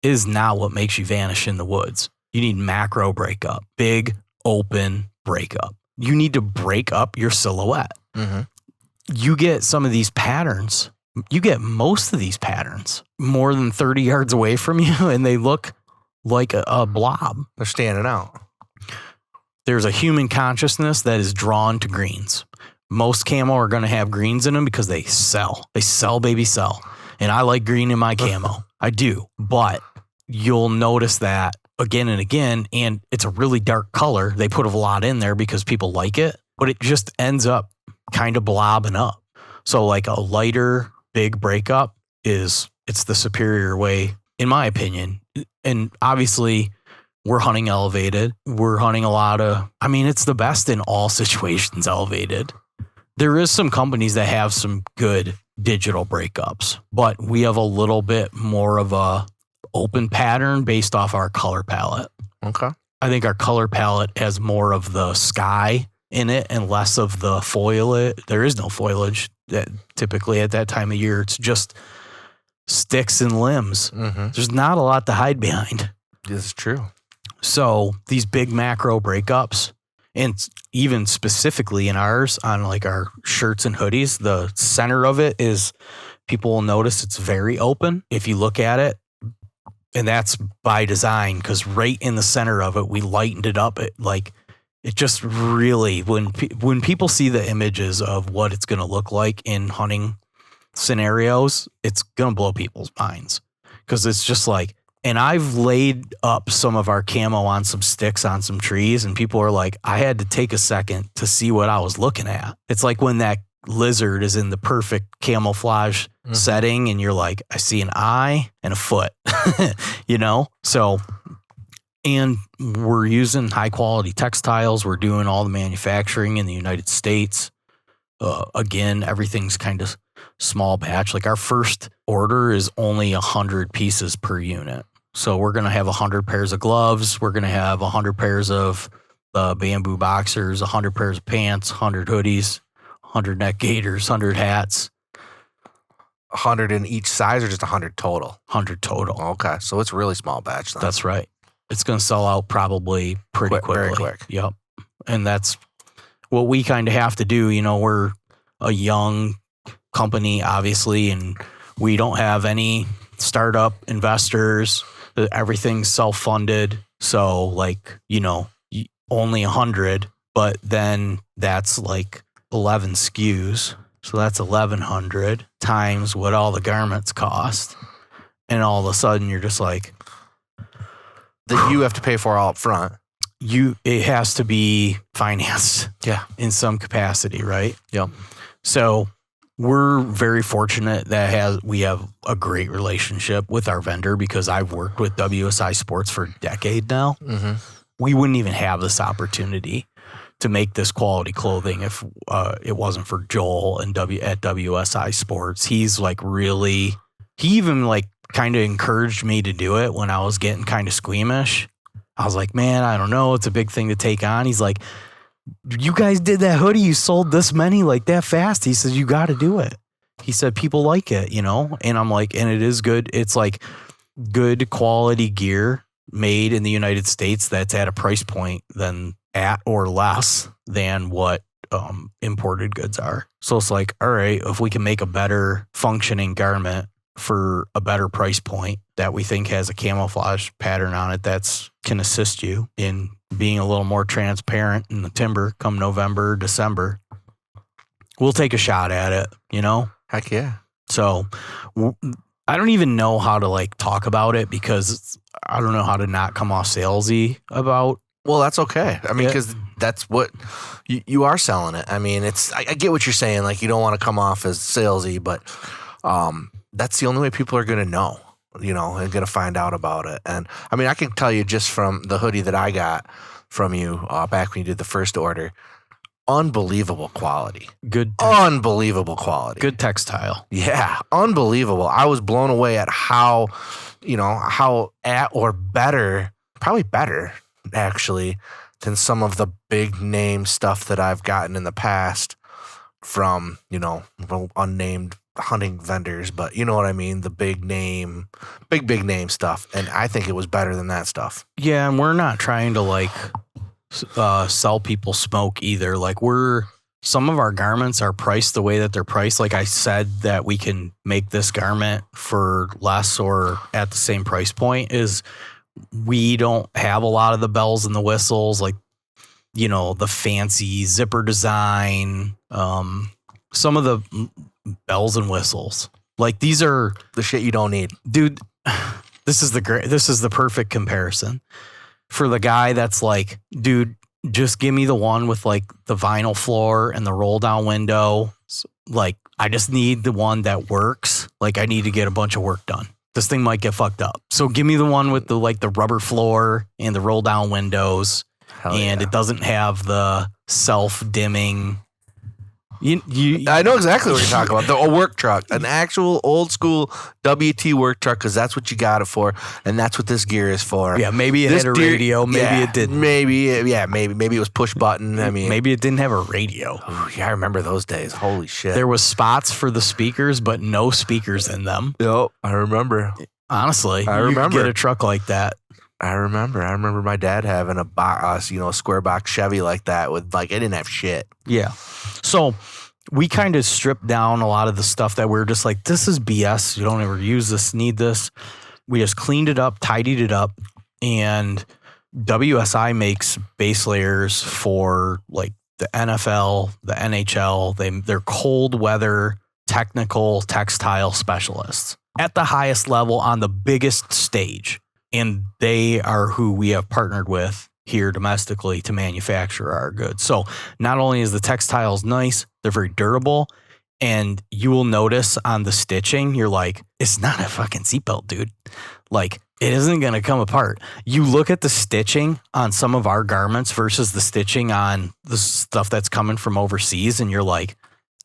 is not what makes you vanish in the woods. You need macro breakup, big open breakup. You need to break up your silhouette. Mm-hmm. You get some of these patterns. You get most of these patterns more than 30 yards away from you, and they look like a blob. They're standing out. There's a human consciousness that is drawn to greens. Most camo are going to have greens in them because they sell. They sell, baby, sell. And I like green in my camo. I do. But you'll notice that again and again, and it's a really dark color. They put a lot in there because people like it, but it just ends up kind of blobbing up. So like a lighter, big breakup it's the superior way, in my opinion. And obviously, we're hunting elevated. We're hunting it's the best in all situations elevated. There is some companies that have some good digital breakups, but we have a little bit more of a open pattern based off our color palette. Okay. I think our color palette has more of the sky in it and less of the foliage. There is no foliage typically at that time of year. It's just sticks and limbs. Mm-hmm. There's not a lot to hide behind. This is true. So these big macro breakups, and even specifically in ours on like our shirts and hoodies, the center of it is, people will notice it's very open if you look at it. And that's by design, because right in the center of it, we lightened it up. It just really, when people see the images of what it's going to look like in hunting scenarios, it's going to blow people's minds, because it's just like, and I've laid up some of our camo on some sticks on some trees, and people are like, I had to take a second to see what I was looking at. It's like when that lizard is in the perfect camouflage setting, and you're like, I see an eye and a foot, So, and we're using high quality textiles. We're doing all the manufacturing in the United States. Again, everything's kind of small batch. Like our first order is only 100 pieces per unit. So we're going to have 100 pairs of gloves. We're going to have 100 pairs of bamboo boxers, 100 pairs of pants, 100 hoodies, 100 neck gaiters, 100 hats. 100 in each size, or just 100 total? 100 total. Okay. So it's really small batch then. That's right. It's going to sell out probably pretty quickly. Very quick. Yep. And that's what we kind of have to do. We're a young company, obviously, and we don't have any startup investors. Everything's self-funded. So only 100, but then that's like 11 SKUs. So that's 1,100 times what all the garments cost. And all of a sudden you're just like, that you have to pay for all up front. It has to be financed. Yeah. In some capacity, right? Yep. So we're very fortunate that we have a great relationship with our vendor, because I've worked with WSI Sports for a decade now. Mm-hmm. We wouldn't even have this opportunity to make this quality clothing if it wasn't for Joel and at WSI Sports. He's like he even like kind of encouraged me to do it when I was getting kind of squeamish. I was like, man, I don't know. It's a big thing to take on. He's like, you guys did that hoodie. You sold this many like that fast. He says, you got to do it. He said, people like it, and I'm like, and it is good. It's like good quality gear made in the United States that's at a price point at or less than what imported goods are. So it's like, all right, if we can make a better functioning garment for a better price point that we think has a camouflage pattern on it that's can assist you in being a little more transparent in the timber come November, December, we'll take a shot at it, Heck yeah. So I don't even know how to like talk about it because I don't know how to not come off salesy about. Well, that's okay. I mean, because that's what you are selling it. I mean, I get what you're saying. Like, you don't want to come off as salesy, but that's the only way people are going to know, and going to find out about it. And I mean, I can tell you just from the hoodie that I got from you back when you did the first order, unbelievable quality. Unbelievable quality. Good textile. Yeah, unbelievable. I was blown away at how probably better actually than some of the big name stuff that I've gotten in the past from, unnamed hunting vendors, but you know what I mean? The big name stuff. And I think it was better than that stuff. Yeah. And we're not trying to like sell people smoke either. Like some of our garments are priced the way that they're priced. Like I said, that we can make this garment for less or at the same price point is we don't have a lot of the bells and the whistles, like, the fancy zipper design, some of the bells and whistles. Like these are the shit you don't need. Dude, this is the perfect comparison for the guy that's like, dude, just give me the one with like the vinyl floor and the roll down window. Like, I just need the one that works. Like, I need to get a bunch of work done. This thing might get fucked up. So give me the one with the rubber floor and the roll down windows. And it doesn't have the self dimming. I know exactly what you're talking about. A work truck, an actual old school WT work truck, because that's what you got it for, and that's what this gear is for. Yeah, maybe it had a radio, maybe it didn't. Maybe it was push button. I mean, maybe it didn't have a radio. Ooh, yeah, I remember those days. Holy shit! There was spots for the speakers, but no speakers in them. Yep, I remember. Honestly, I remember. You could get a truck like that. I remember my dad having a square box Chevy like that with it didn't have shit. Yeah. So we kind of stripped down a lot of the stuff that we're just like, this is BS. You don't ever use this, need this. We just cleaned it up, tidied it up. And WSI makes base layers for like the NFL, the NHL. They're cold weather, technical textile specialists at the highest level on the biggest stage. And they are who we have partnered with here domestically to manufacture our goods. So not only is the textiles nice, they're very durable. And you will notice on the stitching, you're like, it's not a fucking seatbelt, dude. Like, it isn't going to come apart. You look at the stitching on some of our garments versus the stitching on the stuff that's coming from overseas. And you're like,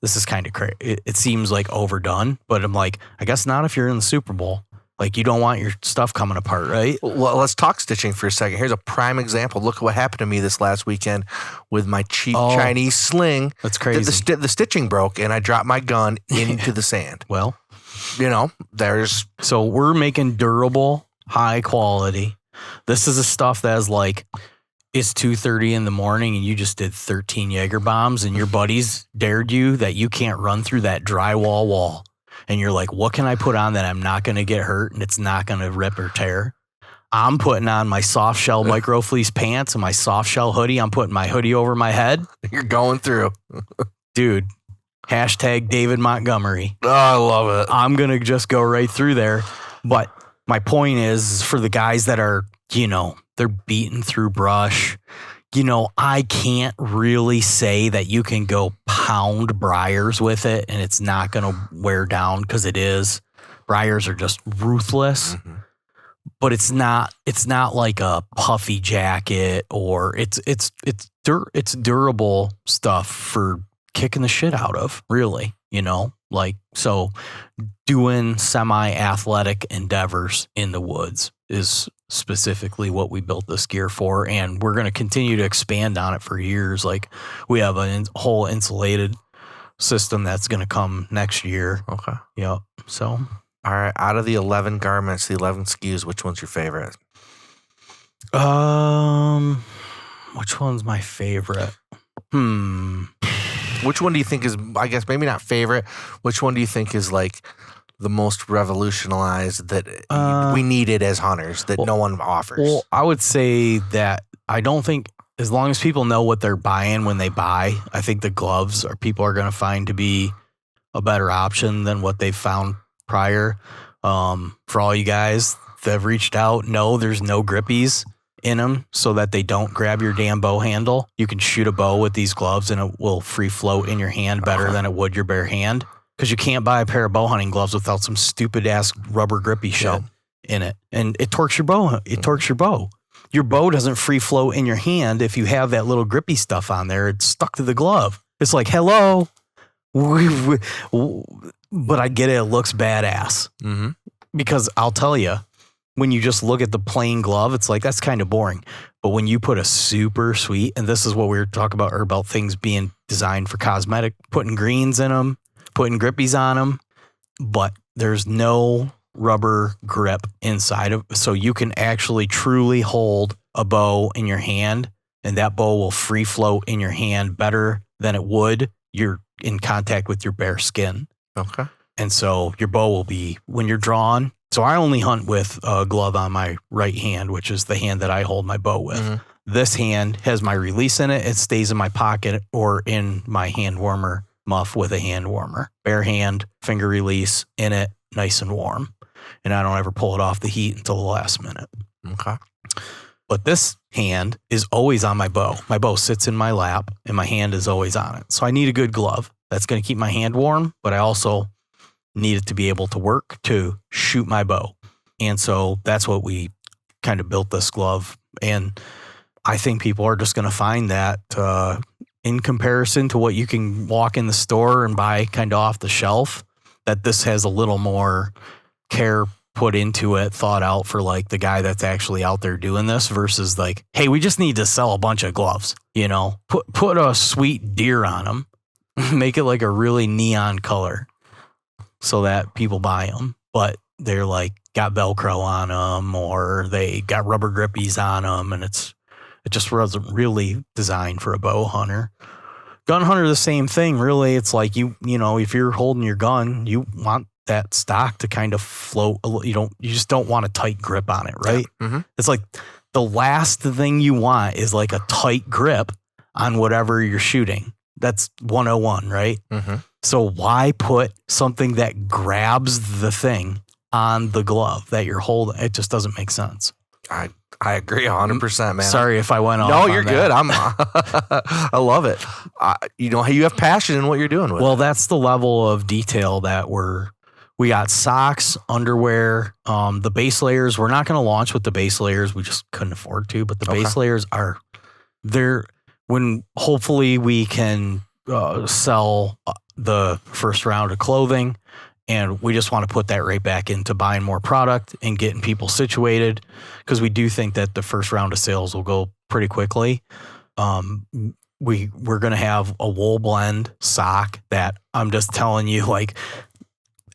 this is kind of crazy. It seems like overdone, but I'm like, I guess not if you're in the Super Bowl. Like, you don't want your stuff coming apart, right? Well, let's talk stitching for a second. Here's a prime example. Look at what happened to me this last weekend with my cheap Chinese sling. That's crazy. The stitching broke, and I dropped my gun into the sand. Well, there's... So we're making durable, high quality. This is a stuff that is like, it's 2:30 in the morning, and you just did 13 Jaeger bombs, and your buddies dared you that you can't run through that drywall wall. And you're like, what can I put on that I'm not going to get hurt and it's not going to rip or tear? I'm putting on my soft shell micro fleece pants and my soft shell hoodie. I'm putting my hoodie over my head. You're going through. Dude, hashtag David Montgomery. Oh, I love it. I'm going to just go right through there. But my point is for the guys that are, they're beating through brush. I can't really say that you can go pound briars with it and it's not going to wear down, because it is. Briars are just ruthless, but it's not like a puffy jacket, or it's durable stuff for kicking the shit out of, really, so doing semi-athletic endeavors in the woods is specifically what we built this gear for, and we're going to continue to expand on it for years. Like, we have a whole insulated system that's going to come next year. Okay. Yep. So, all right. Out of the 11 garments, the 11 SKUs, which one's your favorite? Which one's my favorite? Which one do you think is, I guess maybe not favorite, which one do you think is like the most revolutionized that we needed as hunters that no one offers? Well, I would say that I don't think, as long as people know what they're buying when they buy, I think the gloves people are going to find to be a better option than what they've found prior. For all you guys that have reached out, no, there's no grippies in them so that they don't grab your damn bow handle. You can shoot a bow with these gloves and it will free float in your hand better than it would your bare hand. Because you can't buy a pair of bow hunting gloves without some stupid ass rubber grippy shit in it. And it torques your bow. It torques your bow. Your bow doesn't free float in your hand if you have that little grippy stuff on there. It's stuck to the glove. It's like, hello. But I get it. It looks badass. Mm-hmm. Because I'll tell you, when you just look at the plain glove, it's like, that's kind of boring. But when you put a super sweet, and this is what we were talking about things being designed for cosmetic, putting greens in them, putting grippies on them, but there's no rubber grip inside of, so you can actually truly hold a bow in your hand, and that bow will free float in your hand better than it would you're in contact with your bare skin. Okay. And so your bow will be, when you're drawn, so I only hunt with a glove on my right hand, which is the hand that I hold my bow with. Mm-hmm. This hand has my release in it. It stays in my pocket or in my hand warmer muff with a hand warmer. Bare hand, finger release in it, nice and warm. And I don't ever pull it off the heat until the last minute. Okay. But this hand is always on my bow. My bow sits in my lap and my hand is always on it. So I need a good glove that's going to keep my hand warm, but I also need it to be able to work to shoot my bow. And so that's what we kind of built this glove. And I think people are just going to find that in comparison to what you can walk in the store and buy kind of off the shelf, that this has a little more care put into it, thought out for like the guy that's actually out there doing this versus like, hey, we just need to sell a bunch of gloves, you know, put a sweet deer on them, make it like a really neon color so that people buy them, but they're like got Velcro on them or they got rubber grippies on them. And it just wasn't really designed for a bow hunter. Gun hunter, the same thing, really. It's like, you know, if you're holding your gun, you want that stock to kind of float. You just don't want a tight grip on it, right? Yeah. Mm-hmm. It's like the last thing you want is like a tight grip on whatever you're shooting. That's 101, right? Mm-hmm. So why put something that grabs the thing on the glove that you're holding? It just doesn't make sense. I agree 100%, man. Sorry if I went off. No, you're good. I love it. You have passion in what you're doing with it. Well, that's the level of detail that we got socks, underwear, the base layers. We're not going to launch with the base layers. We just couldn't afford to, but the base layers are there when hopefully we can sell the first round of clothing. And we just want to put that right back into buying more product and getting people situated because we do think that the first round of sales will go pretty quickly. We're going to have a wool blend sock that I'm just telling you, like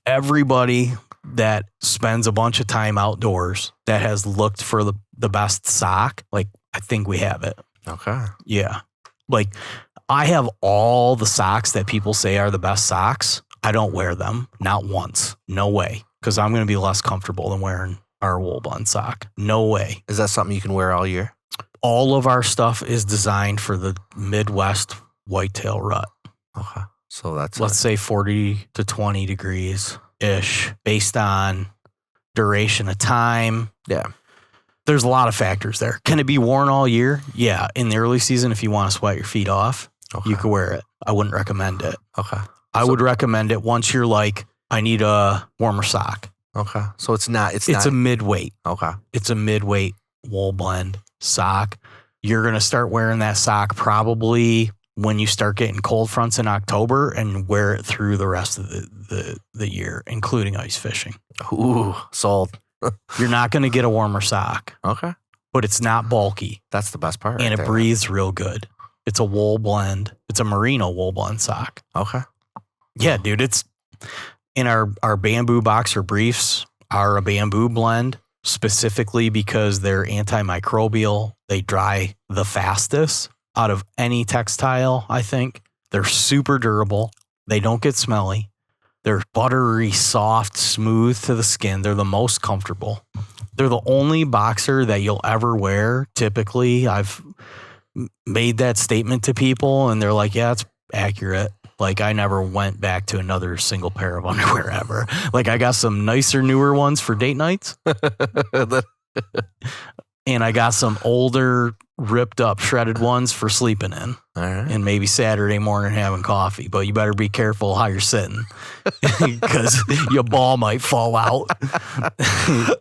everybody that spends a bunch of time outdoors that has looked for the best sock, like I think we have it. Okay. Yeah. Like I have all the socks that people say are the best socks. I don't wear them, not once. No way. Because I'm going to be less comfortable than wearing our wool blend sock. No way. Is that something you can wear all year? All of our stuff is designed for the Midwest whitetail rut. Okay. So that's let's say 40 to 20 degrees-ish based on duration of time. Yeah. There's a lot of factors there. Can it be worn all year? Yeah. In the early season, if you want to sweat your feet off, you could wear it. I wouldn't recommend it. Okay. I would recommend it once you're like, I need a warmer sock. Okay. So it's a mid-weight. Okay. It's a mid-weight wool blend sock. You're going to start wearing that sock probably when you start getting cold fronts in October and wear it through the rest of the year, including ice fishing. Ooh, sold. You're not going to get a warmer sock. Okay. But it's not bulky. That's the best part. And it breathes real good. It's a wool blend. It's a merino wool blend sock. Okay. Yeah, dude, it's in our bamboo boxer briefs are a bamboo blend specifically because they're antimicrobial. They dry the fastest out of any textile, I think. They're super durable. They don't get smelly. They're buttery, soft, smooth to the skin. They're the most comfortable. They're the only boxer that you'll ever wear. Typically, I've made that statement to people and they're like, yeah, it's accurate. Like I never went back to another single pair of underwear ever. Like I got some nicer, newer ones for date nights. And I got some older, ripped up, shredded ones for sleeping in. All right. And maybe Saturday morning having coffee. But you better be careful how you're sitting because your ball might fall out.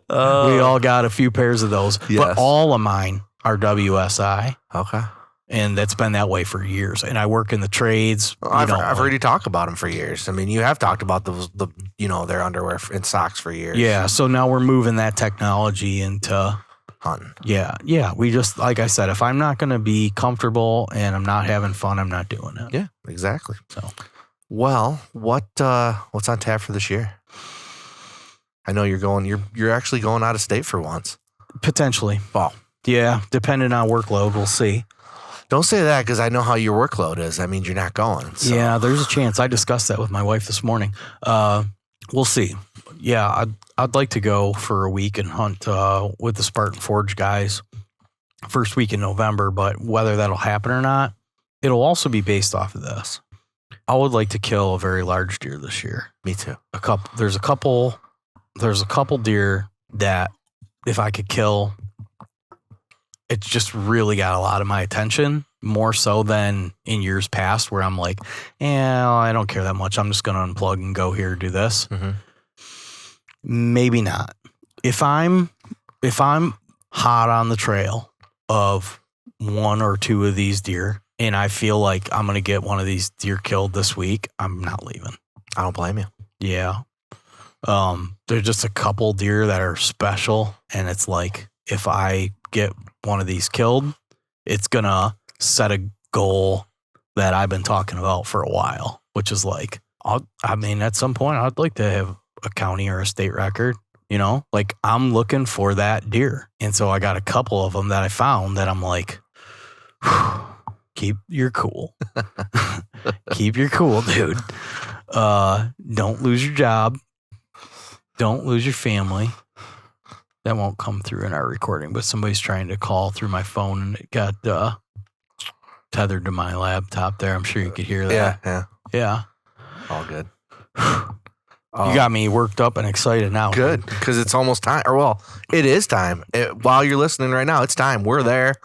We all got a few pairs of those. Yes. But all of mine are WSI. Okay. And that's been that way for years. And I work in the trades. I've heard you talk about them for years. I mean, you have talked about their underwear and socks for years. Yeah. So now we're moving that technology into hunting. Yeah. Yeah. We just, like I said, if I'm not going to be comfortable and I'm not having fun, I'm not doing it. Yeah, exactly. So, well, what's on tap for this year? I know you're actually going out of state for once. Potentially. Well, yeah. Depending on workload, we'll see. Don't say that because I know how your workload is. That means you're not going. So. Yeah, there's a chance. I discussed that with my wife this morning. We'll see. Yeah, I'd like to go for a week and hunt with the Spartan Forge guys first week in November, but whether that'll happen or not, it'll also be based off of this. I would like to kill a very large deer this year. Me too. There's a couple deer that if I could kill, it's just really got a lot of my attention, more so than in years past where I'm like, I don't care that much. I'm just going to unplug and go here, do this. Mm-hmm. Maybe not. If I'm hot on the trail of one or two of these deer and I feel like I'm going to get one of these deer killed this week, I'm not leaving. I don't blame you. Yeah. There's just a couple deer that are special. And it's like, if I get one of these killed, it's going to set a goal that I've been talking about for a while, which is like, at some point I'd like to have a county or a state record, like I'm looking for that deer. And so I got a couple of them that I found that I'm like, keep your cool. Keep your cool, dude. Don't lose your job. Don't lose your family. That won't come through in our recording, but somebody's trying to call through my phone and it got tethered to my laptop there. I'm sure you could hear that. Yeah. All good. You got me worked up and excited now. Good, because it's almost time. It is time. While you're listening right now, it's time. We're there.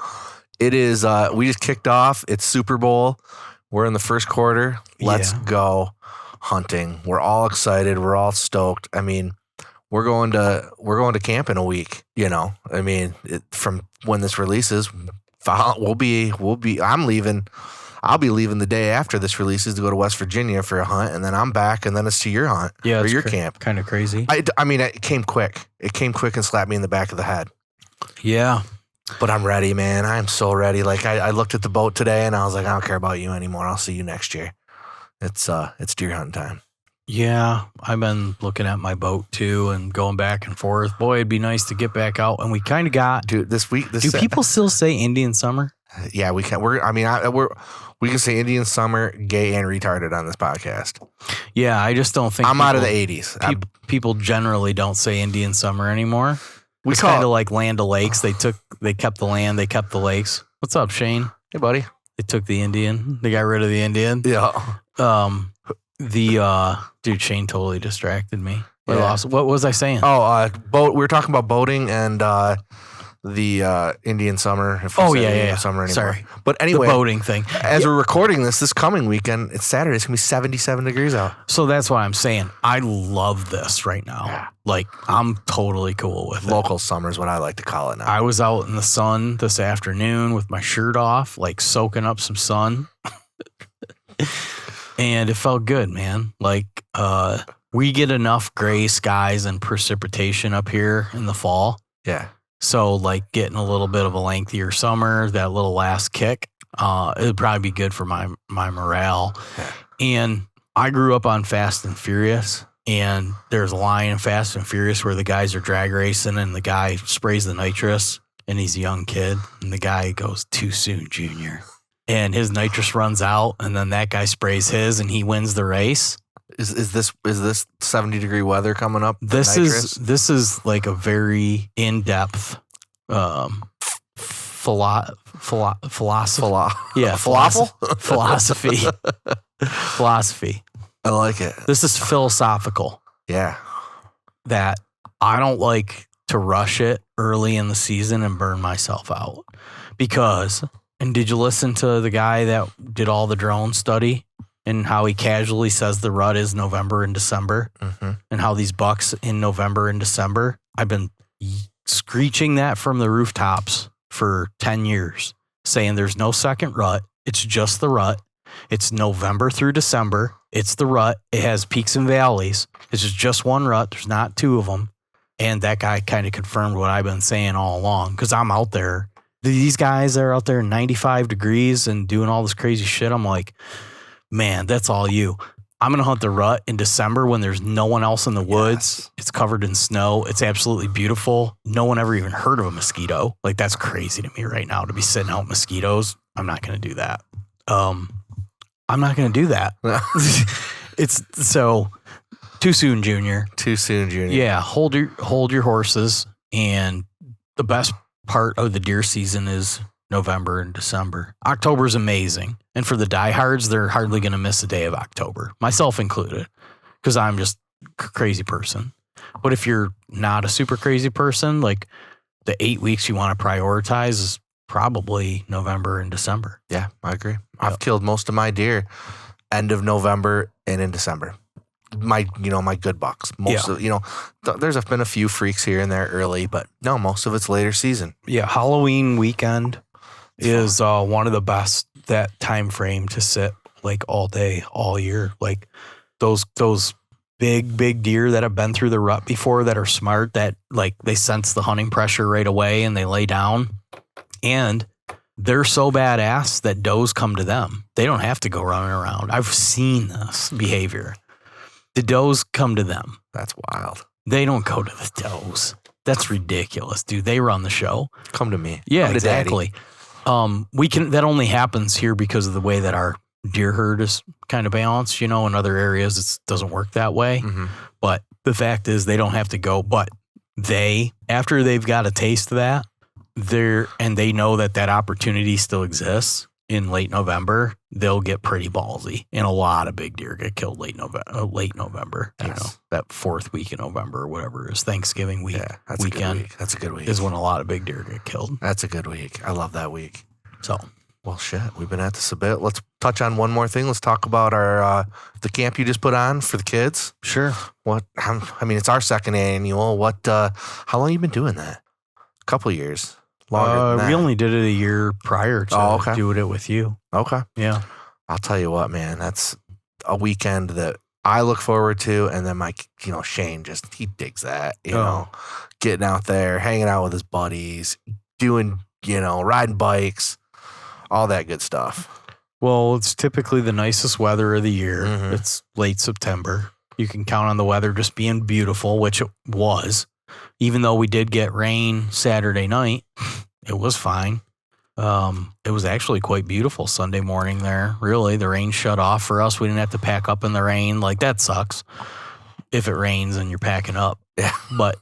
It is. We just kicked off. It's Super Bowl. We're in the first quarter. Let's go hunting. We're all excited. We're all stoked. I mean, we're going to camp in a week. I mean, from when this releases, we'll be. I'm leaving. I'll be leaving the day after this releases to go to West Virginia for a hunt, and then I'm back, and then it's to your hunt or your camp. Kind of crazy. I mean, it came quick. It came quick and slapped me in the back of the head. Yeah. But I'm ready, man. I'm so ready. Like I looked at the boat today, and I was like, I don't care about you anymore. I'll see you next year. It's deer hunting time. Yeah, I've been looking at my boat too and going back and forth. Boy, it'd be nice to get back out. And we kind of got, dude. This week, do people still say Indian summer? Yeah, we can. We can say Indian summer, gay and retarded on this podcast. Yeah, I just don't think I'm out of the 80s. People generally don't say Indian summer anymore. It's kind of like Land O'Lakes. They kept the land, they kept the lakes. What's up, Shane? Hey, buddy. They took the Indian. They got rid of the Indian. Yeah. Dude, Shane totally distracted me. What was I saying? Boat. We were talking about boating and the Indian summer. Indian summer anymore. Sorry. But anyway, the boating thing. As we're recording this coming weekend, it's Saturday. It's gonna be 77 degrees out. So that's why I'm saying I love this right now. Yeah. Like I'm totally cool with Local summer is what I like to call it now. I was out in the sun this afternoon with my shirt off, like soaking up some sun. And it felt good, man. Like we get enough gray skies and precipitation up here in the fall. Yeah. So like getting a little bit of a lengthier summer, that little last kick, it'd probably be good for my morale. Yeah. And I grew up on Fast and Furious, and there's a line in Fast and Furious where the guys are drag racing and the guy sprays the nitrous and he's a young kid and the guy goes, "Too soon, Junior." And his nitrous runs out and then that guy sprays his and he wins the race. Is this 70-degree weather coming up? This is like a very in-depth philosophy. Falafel? Philosophy philosophy. I like it. This is philosophical. Yeah. That I don't like to rush it early in the season and burn myself out. Because, and did you listen to the guy that did all the drone study and how he casually says the rut is November and December and how these bucks in November and December, I've been screeching that from the rooftops for 10 years, saying there's no second rut. It's just the rut. It's November through December. It's the rut. It has peaks and valleys. It's just one rut. There's not two of them. And that guy kind of confirmed what I've been saying all along because I'm out there. These guys are out there 95 degrees and doing all this crazy shit. I'm like, man, that's all you. I'm going to hunt the rut in December when there's no one else in the woods. Yes. It's covered in snow. It's absolutely beautiful. No one ever even heard of a mosquito. Like, that's crazy to me right now to be sitting out mosquitoes. I'm not going to do that. I'm not going to do that. It's so too soon, Junior. Too soon, Junior. Yeah. Hold your horses. And the best part of the deer season is November and December. October's amazing. And for the diehards, they're hardly going to miss a day of October, myself included, because I'm just a crazy person. But if you're not a super crazy person, like the 8 weeks you want to prioritize is probably November and December. Yeah, I agree. Yep. I've killed most of my deer end of November and in December. My good bucks. Most of, there's been a few freaks here and there early, but no, most of it's later season. Yeah, Halloween weekend is one of the best, that time frame to sit like all day, all year. Like those big deer that have been through the rut before that are smart, that like they sense the hunting pressure right away and they lay down. And they're so badass that does come to them. They don't have to go running around. I've seen this behavior. The does come to them. That's wild. They don't go to the does. That's ridiculous, dude. They run the show. Come to me. Yeah, Come exactly. That only happens here because of the way that our deer herd is kind of balanced. In other areas it doesn't work that way. Mm-hmm. But the fact is they don't have to go. But after they've got a taste of that, they know that opportunity still exists in late November, they'll get pretty ballsy. And a lot of big deer get killed late November. Yes. That fourth week in November or whatever is Thanksgiving week. Yeah, that's weekend. A good week. That's a good week. Is when a lot of big deer get killed. That's a good week. I love that week. So, well, shit, we've been at this a bit. Let's touch on one more thing. Let's talk about our the camp you just put on for the kids. Sure. It's our second annual. How long have you been doing that? A couple of years. Longer than that. We only did it a year prior to doing it with you. Okay. Yeah. I'll tell you what, man, that's a weekend that I look forward to. And then Shane he digs that, getting out there, hanging out with his buddies, doing, riding bikes, all that good stuff. Well, it's typically the nicest weather of the year. Mm-hmm. It's late September. You can count on the weather just being beautiful, which it was. Even though we did get rain Saturday night, it was fine. It was actually quite beautiful Sunday morning there. Really, the rain shut off for us. We didn't have to pack up in the rain. Like, that sucks if it rains and you're packing up. Yeah. But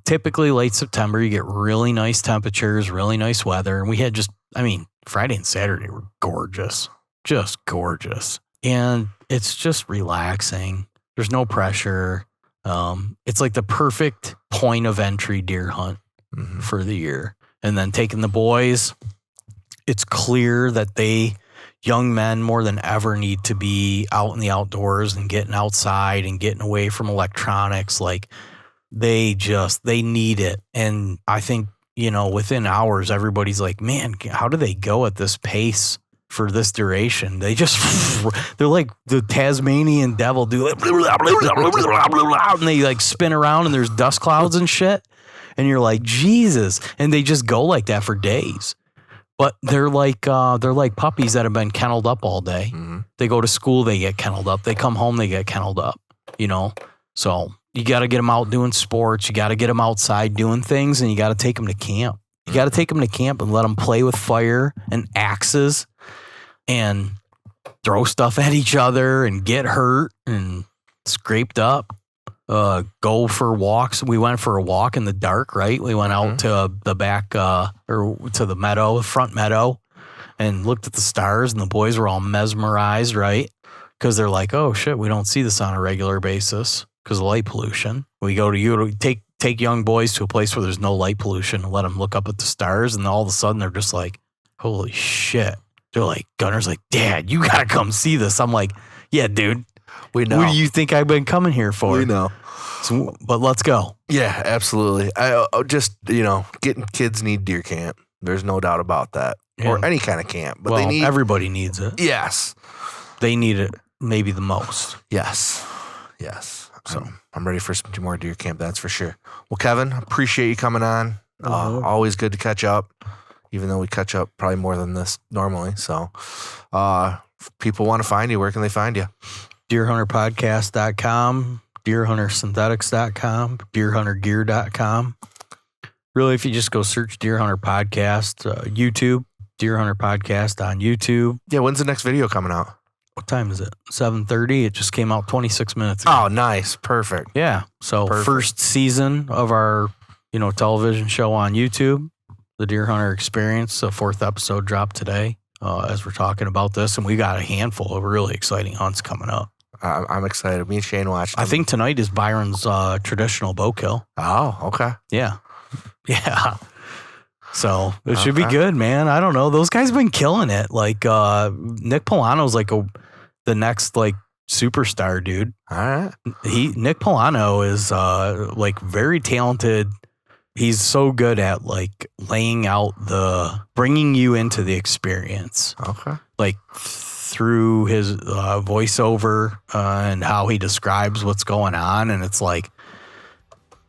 typically late September, you get really nice temperatures, really nice weather. And we had Friday and Saturday were gorgeous, just gorgeous. And it's just relaxing. There's no pressure. It's like the perfect point of entry deer hunt for the year. And then taking the boys, it's clear that young men more than ever need to be out in the outdoors and getting outside and getting away from electronics. Like they need it. And I think, within hours, everybody's like, man, how do they go at this pace for this duration? They're like the Tasmanian devil, do it, and they spin around and there's dust clouds and shit. And you're like, Jesus. And they just go like that for days. But they're like puppies that have been kenneled up all day. Mm-hmm. They go to school, they get kenneled up. They come home, they get kenneled up, So you got to get them out doing sports. You got to get them outside doing things, and you got to take them to camp. You got to take them to camp and let them play with fire and axes and throw stuff at each other and get hurt and scraped up. Go for walks. We went for a walk in the dark, right? We went out to the back or to the front meadow, and looked at the stars, and the boys were all mesmerized, right? because they're like, oh shit, we don't see this on a regular basis because of light pollution. We go to take young boys to a place where there's no light pollution and let them look up at the stars, and all of a sudden they're just like, holy shit. They're like, Gunner's like, Dad, you gotta come see this. I'm like, yeah, dude. We know. What do you think I've been coming here for? We know. So, but let's go. Yeah, absolutely. I just, getting kids need deer camp. There's no doubt about that. Yeah. Or any kind of camp. But Well, everybody needs it. Yes. They need it maybe the most. Yes. So I'm ready for some more deer camp, that's for sure. Well, Kevin, appreciate you coming on. Always good to catch up, even though we catch up probably more than this normally. So if people want to find you, where can they find you? Deerhunterpodcast.com, deerhuntersynthetics.com, deerhuntergear.com. Really, if you just go search Deerhunter Podcast, YouTube, Deerhunter Podcast on YouTube. Yeah, when's the next video coming out? What time is it? 7:30. It just came out 26 minutes ago. Oh, nice. Perfect. Yeah. So first season of our, television show on YouTube, the Deerhunter Experience. The 4th episode dropped today as we're talking about this. And we got a handful of really exciting hunts coming up. I'm excited. Me and Shane watched them. I think tonight is Byron's traditional bow kill. Oh, okay. Yeah. Yeah. So it should be good, man. I don't know. Those guys have been killing it. Like Nick Polano's like the next like superstar, dude. All right. Nick Polano is like very talented. He's so good at like laying out bringing you into the experience. Okay. Like through his voiceover and how he describes what's going on. And it's like,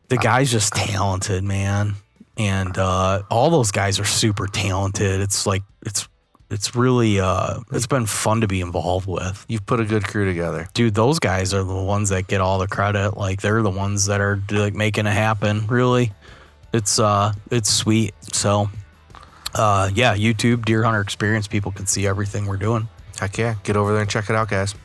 the guy's just talented, man. And all those guys are super talented. It's like, it's really, it's been fun to be involved with. You've put a good crew together. Dude, those guys are the ones that get all the credit. Like, they're the ones that are like making it happen, really. It's sweet. So, yeah, YouTube, Deerhunter Experience, people can see everything we're doing. Heck yeah. Get over there and check it out, guys.